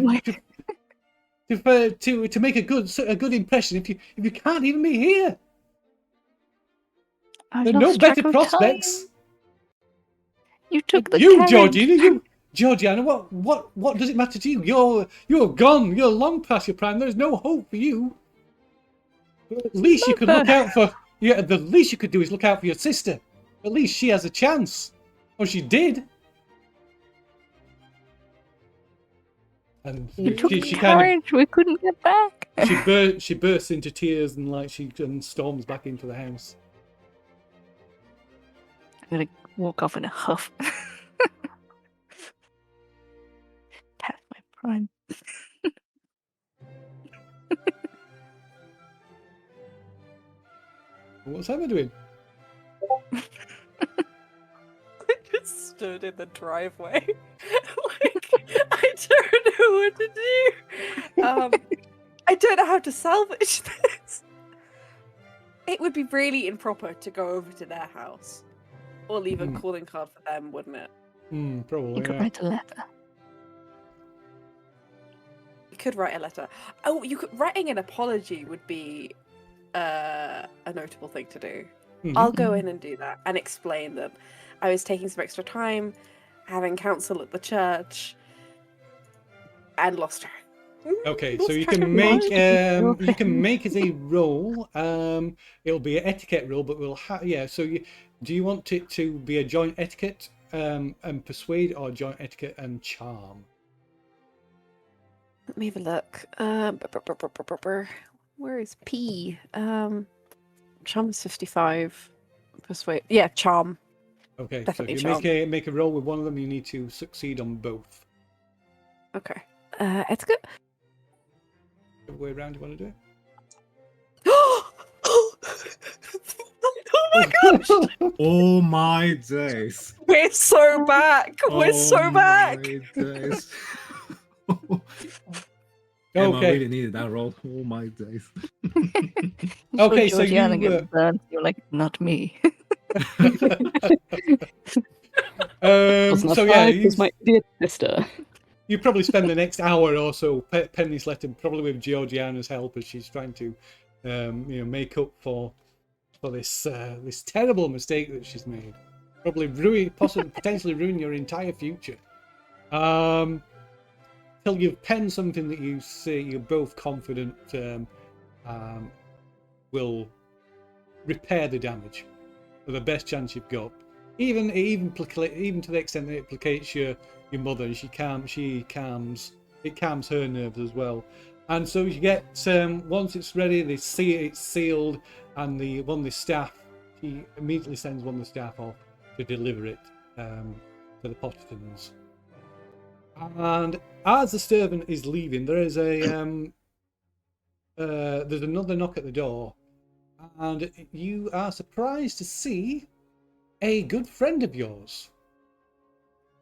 a good impression if you can't even be here? There are no better prospects. You took the You, carriage. Georgiana, what does it matter to you? You're gone. You're long past your prime. There's no hope for you. At least you could look out for. Yeah, the least you could do is look out for your sister. At least she has a chance. Or she did. And You took the she carriage. We couldn't get back. she bursts into tears and storms back into the house. I'm gonna walk off in a huff. Past my prime. What's Emma doing? I just stood in the driveway. I don't know what to do. I don't know how to salvage this. It would be really improper to go over to their house or leave a calling card for them, wouldn't it? Probably. You could write a letter. You could write a letter. Oh, writing an apology would be a notable thing to do. I'll go in and do that and explain that I was taking some extra time, having counsel at the church, and lost her. Okay, so you can make it a roll. It'll be an etiquette roll, but we'll So do you want it to be a joint etiquette and persuade, or joint etiquette and charm? Let me have a look. Where is P? Charm is 55. Persuade. Yeah, charm. Okay, Definitely so if you make a roll with one of them, you need to succeed on both. Okay. Etiquette. What way around do you want to do it? Oh my gosh! Oh my days. We're so back. We're so back. My days. Okay. Emma really needed that roll. Oh my days. Okay, so Georgiana you gets burned. You're like, not me. so yeah, It's my idiot sister. you probably spend the next hour or so penning this letter, probably with Georgiana's help, as she's trying to, make up for this terrible mistake that she's made. Probably potentially ruin your entire future. Till you've penned something that you see you're both confident will repair the damage for the best chance you've got. Even to the extent that it placates your mother, and it calms her nerves as well. And so you get once it's ready, they see it's sealed, and the staff, she immediately sends one of the staff off to deliver it to the Pottertons. And as the servant is leaving, there's another knock at the door, and you are surprised to see a good friend of yours,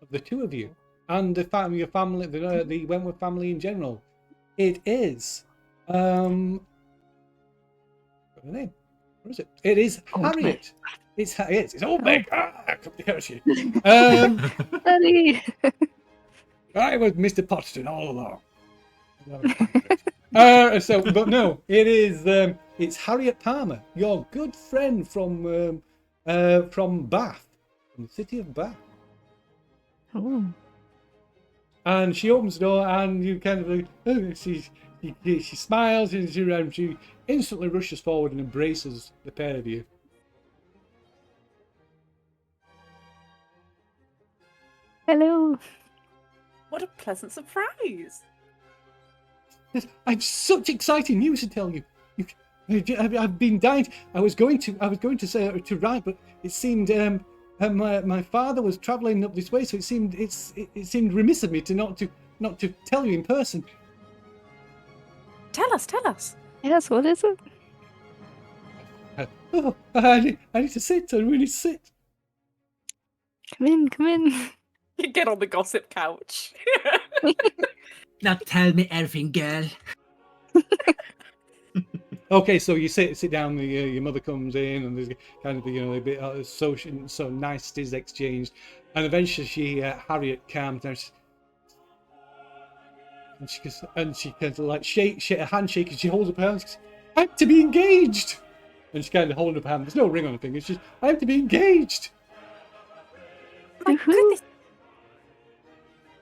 of the two of you, and your family, the Wentworth family in general. It is, what's her name? Where is it? It is Harriet. It's Old Meg. Come to curse you. Daddy! I was Mr. Potterton all along. But no, it is. It's Harriet Palmer, your good friend from Bath, from the city of Bath. Ooh. And she opens the door, and you kind of she smiles, and she instantly rushes forward and embraces the pair of you. Hello. What a pleasant surprise! Yes, I've such exciting news to tell you. I've been dying. I was going to say to write, but it seemed my father was travelling up this way, so it seemed remiss of me to not to tell you in person. Tell us. Yes, what is it? I need to sit. I really sit. Come in. You get on the gossip couch. Now tell me everything, girl. Okay, so you sit down. Your mother comes in, and there's kind of a bit of social, so niceties exchanged, and eventually Harriet calms down, and she kind of like shake a handshake, and she holds up her hand. She goes, "I'm to be engaged," and she kind of holding up her hand. There's no ring on her finger. She's, "I'm to be engaged." My goodness.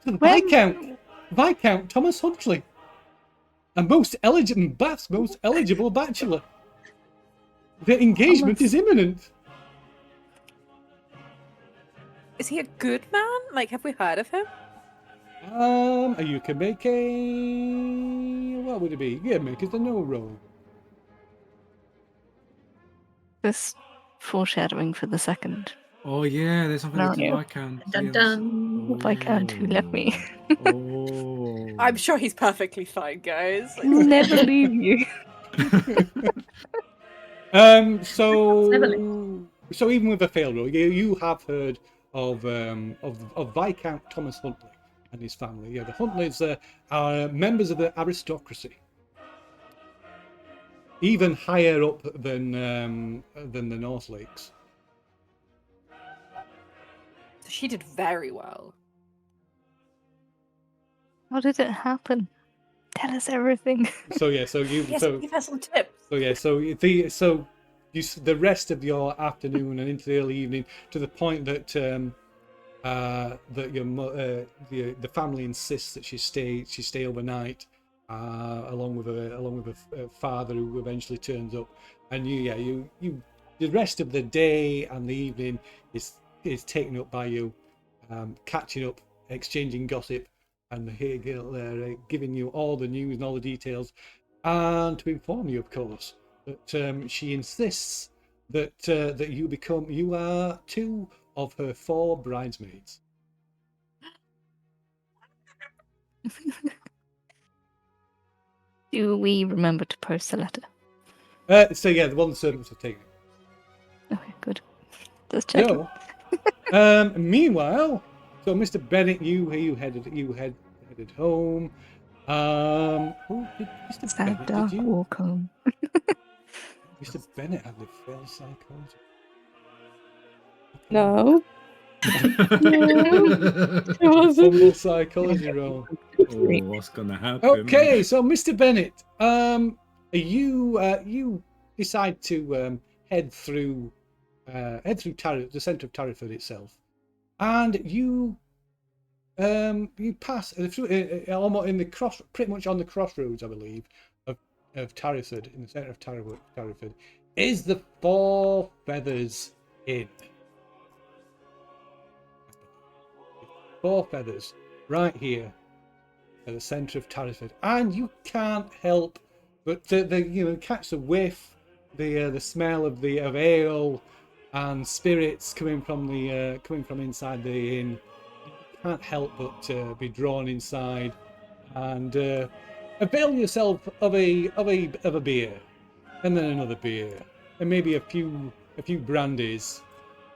To the Viscount Thomas Huntley, and Bath's most eligible bachelor. The engagement is imminent. Is he a good man? Like, have we heard of him? You can make what would it be? Yeah, make it a no roll. This foreshadowing for the second. Oh yeah, there's something No. I can. Dun dun. Viscount who left me. Oh. I'm sure he's perfectly fine, guys. Like, He'll never leave you. So even with a failed roll, you have heard of Viscount Thomas Huntley and his family. Yeah, the Huntleys are members of the aristocracy, even higher up than the Northlakes. she did very well. How did it happen? Tell us everything. So Yes, give us some tips. The rest of your afternoon and into the early evening, to the point that the family insists that she stay overnight, along with a father who eventually turns up, and the rest of the day and the evening is taken up by you, catching up, exchanging gossip, and giving you all the news and all the details, and to inform you, of course, that she insists that you are 2 of her 4 bridesmaids. Do we remember to post the letter? The one the servants have taken. Okay, good. Just checking. No. Meanwhile, so Mr. Bennett, you headed home. Mr. Sad Bennett, dark did you? walk home. Mr. Bennett had the failed psychology. No. It wasn't. Humble psychology roll. Oh, what's gonna happen? Okay, so Mr. Bennett, you decide to head through the centre of Tarryford itself, and you You pass almost in the pretty much on the crossroads, I believe, of Tarryford, in the centre of Tarryford, is the Four Feathers Inn. Four Feathers, right here, at the centre of Tarryford, and you can't help but catch the whiff, the smell of ale and spirits coming from inside the inn. Can't help but be drawn inside and avail yourself of a beer, and then another beer, and maybe a few brandies,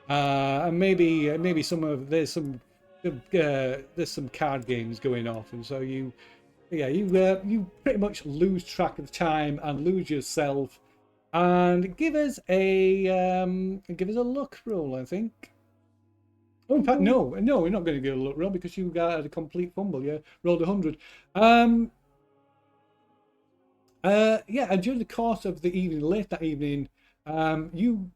and maybe there's some card games going off, and so you pretty much lose track of time and lose yourself. And give us a luck roll, I think. Oh, in fact, no, we're not going to get a luck roll because you got a complete fumble. Yeah, rolled 100. And during the course of the evening, late that evening, you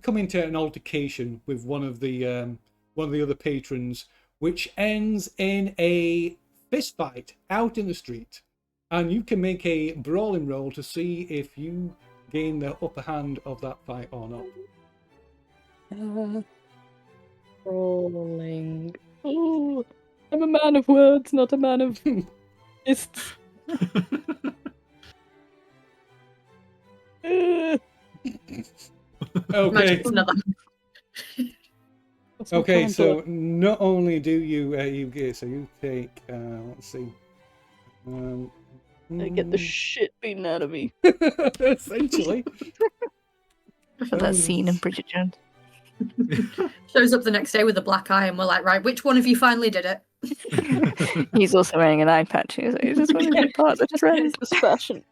come into an altercation with one of the other patrons, which ends in a fist fight out in the street, and you can make a brawling roll to see if you gain the upper hand of that fight or not. Rolling. Ooh, I'm a man of words, not a man of fists. Okay. Okay, so counter? not only do you take let's see, I get the shit beaten out of me. essentially. For that scene in Bridget Jones. Shows up the next day with a black eye, and we're like, right, which one of you finally did it? He's also wearing an eye patch. He's just want to be part of the trend. It's fashion.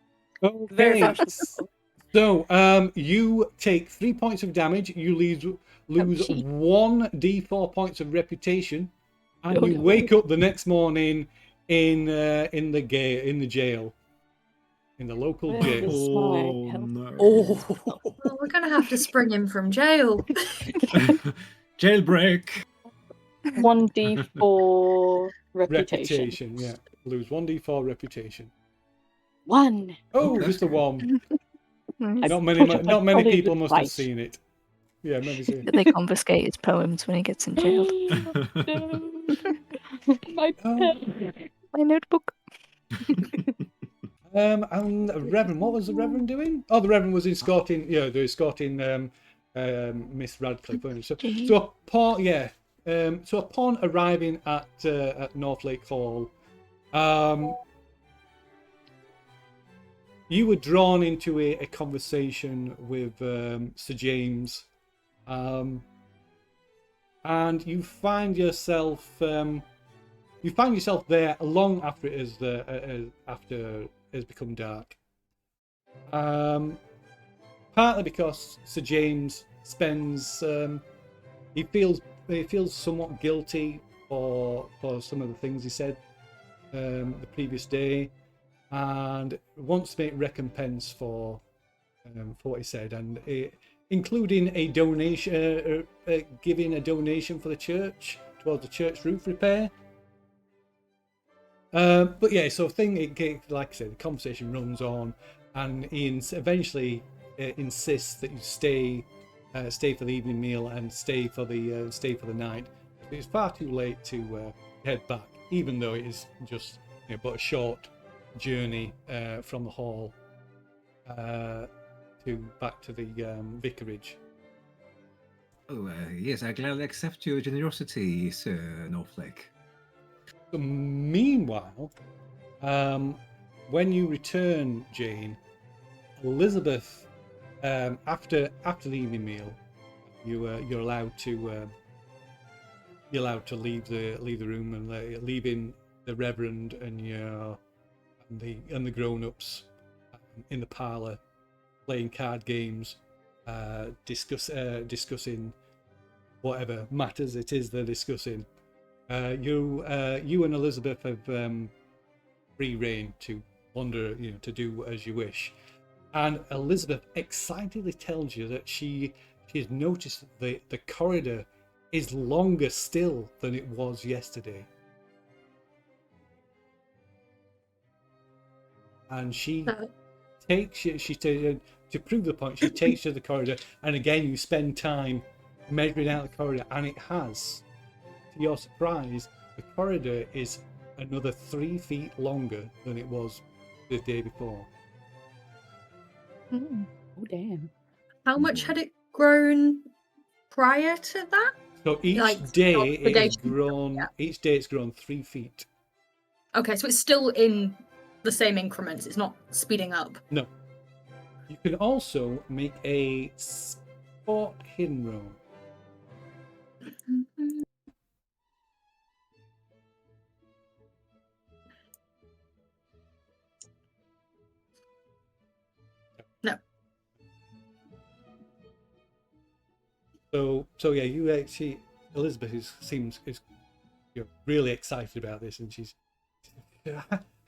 Very Okay, fashionable. so you take 3 points of damage. You lose 1d4 points of reputation, and you wake up the next morning in the jail, in the local jail. Oh no! Oh, Well, we're gonna have to spring him from jail. Jailbreak. 1d4 reputation. Yeah, lose 1d4 reputation. 1. Oh, That's just a good. 1. Nice. Not many Probably people must have right. seen it. Yeah, maybe so. They confiscate his poems when he gets in jail. My pen. My notebook. And the Reverend, what was the Reverend doing? Oh, the Reverend was escorting. Yeah, they're escorting Miss Radcliffe. So upon arriving at Northlake Hall, you were drawn into a conversation with Sir James, and you find yourself there long after it has become dark. Partly because Sir James spends he feels somewhat guilty for some of the things he said the previous day, and wants to make recompense for what he said, and including a donation, giving a donation for the church towards the church roof repair. But yeah, so like I said, the conversation runs on, and Ian eventually insists that you stay for the evening meal and stay for the night. It's far too late to head back, even though it is just but a short journey from the hall back to the vicarage. Oh, yes, I gladly accept your generosity, Sir Northlake. So meanwhile, when you return, Jane, Elizabeth, after the evening meal, you're allowed to leave the room, and leaving the Reverend and the grown-ups in the parlour, playing card games, discussing whatever matters it is they're discussing. You and Elizabeth have free reign to wander, to do as you wish. And Elizabeth excitedly tells you that she has noticed the corridor is longer still than it was yesterday. And she takes to prove the point, she takes you to the corridor, and again you spend time measuring out the corridor, and it has, to your surprise, the corridor is another 3 feet longer than it was the day before. Oh damn! How much had it grown prior to that? So each Like, day it has propagation? grown. Yeah. Each day it's grown 3 feet. Okay, so it's still in the same increments. It's not speeding up. No. You can also make a spot hidden roll. No. So yeah, you actually, Elizabeth seems really excited about this, and she's,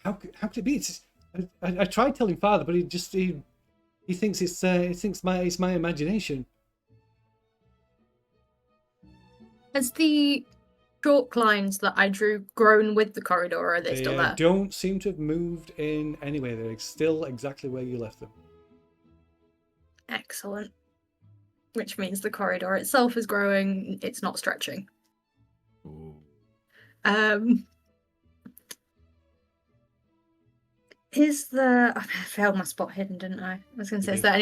how could it be? I tried telling Father, but he thinks it's my imagination. Has the chalk lines that I drew grown with the corridor, or are they still there? Don't seem to have moved in any way. They're still exactly where you left them. Excellent. Which means the corridor itself is growing, it's not stretching. Ooh. I failed my spot hidden, didn't I? I was going to say, is there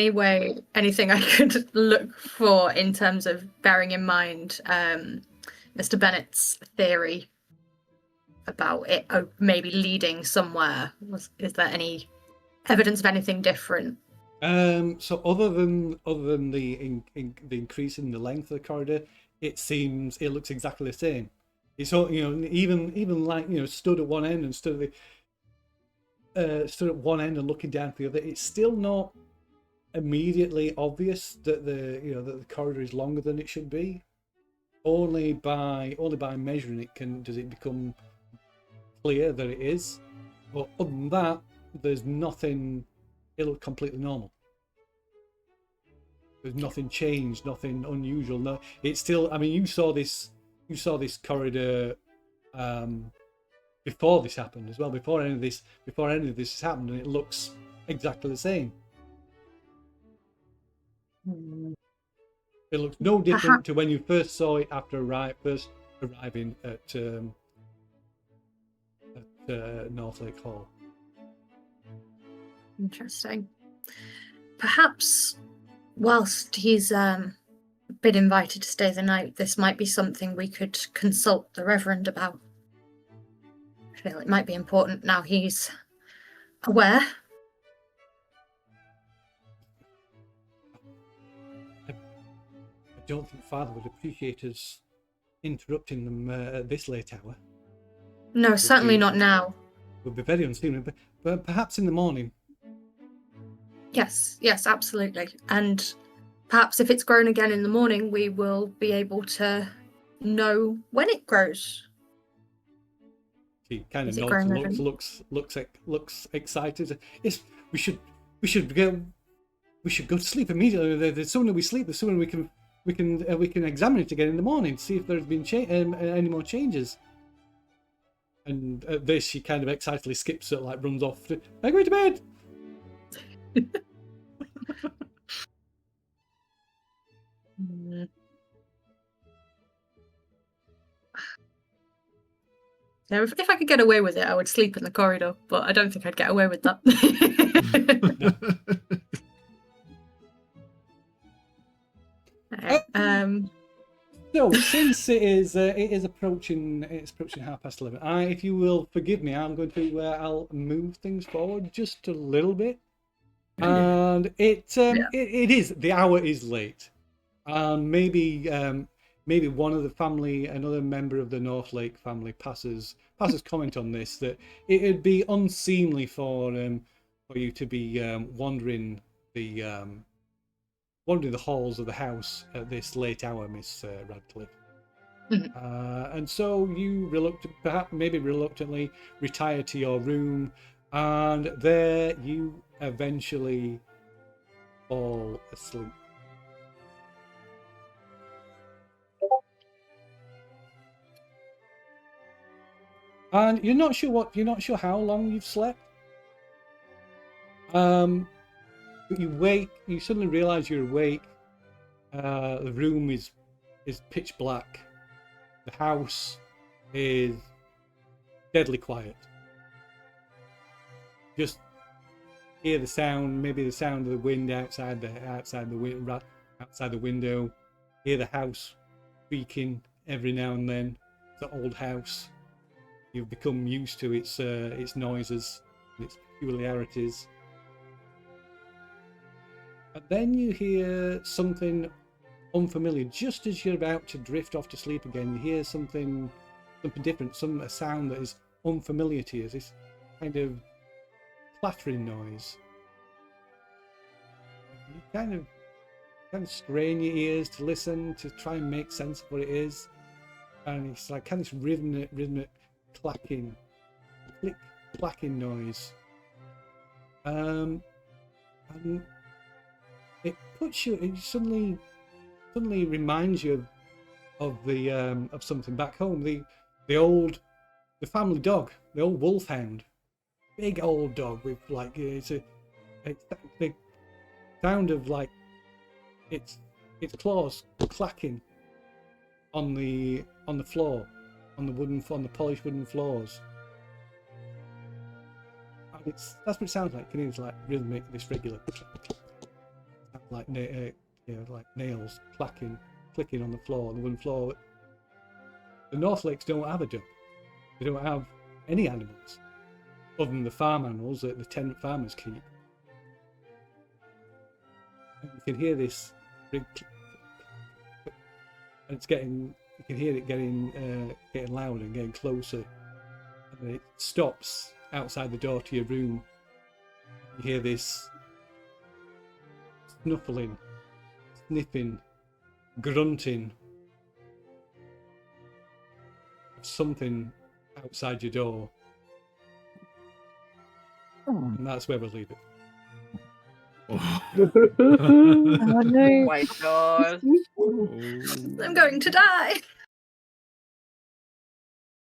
anything I could look for in terms of bearing in mind Mr. Bennett's theory about it maybe leading somewhere? Is there any evidence of anything different? So other than the increase in the length of the corridor, it looks exactly the same. It's all, even like, stood at one end and stood at one end and looking down to the other, it's still not immediately obvious that the corridor is longer than it should be. Only by measuring it does it become clear that it is. But other than that, there's nothing. It looks completely normal. There's nothing changed, nothing unusual. No, it's still. I mean, you saw this corridor before this happened as well. Before any of this has happened, and it looks exactly the same. It looks no different to when you first saw it after first arriving at Northlake Hall. Interesting. Perhaps whilst he's been invited to stay the night, this might be something we could consult the Reverend about. I feel it might be important now he's aware. I don't think Father would appreciate us interrupting them at this late hour. No, certainly not now. It would be very unseemly, but perhaps in the morning. Yes, absolutely. And perhaps if it's grown again in the morning, we will be able to know when it grows. He kind of nods and looks excited. Yes, we should go to sleep immediately. The sooner we sleep, the sooner we can examine it again in the morning, see if there's been any more changes. And at this, she kind of excitedly skips it, like runs off. I'm going to bed. Now, if I could get away with it, I would sleep in the corridor, but I don't think I'd get away with that. So, since it is approaching 11:30, if you will forgive me, I'm going to I'll move things forward just a little bit. And it is, the hour is late, and maybe one of the family, another member of the Northlake family, passes comment on this, that it'd be unseemly for you to be wandering the halls of the house at this late hour, Miss Radcliffe. And so you reluctantly retire to your room, and there you eventually fall asleep. And you're not sure how long you've slept. But you suddenly realise you're awake. The room is pitch black. The house is deadly quiet. Just hear the sound, maybe the sound of the wind outside the window. Hear the house creaking every now and then. It's an old house. You've become used to its noises, its peculiarities. And then you hear something unfamiliar. Just as you're about to drift off to sleep again, you hear something different, a sound that is unfamiliar to you. This kind of clattering noise. You kind of strain your ears to listen, to try and make sense of what it is. And it's like kind of this rhythmic clacking noise. And it suddenly reminds you of something back home. The family dog, the old wolfhound, big old dog with like it's the sound of like its claws clacking on the floor, on the polished wooden floors. And that's what it sounds like. It's like rhythmic, this regular like nails clicking on the floor, on the wooden floor. The Northlakes don't have a dog. They don't have any animals other than the farm animals that the tenant farmers keep. And you can hear this big and you can hear it getting louder and getting closer. And it stops outside the door to your room. You hear this snuffling, sniffing, grunting of something outside your door. And that's where we'll leave it. Oh no. Oh my god. I'm going to die.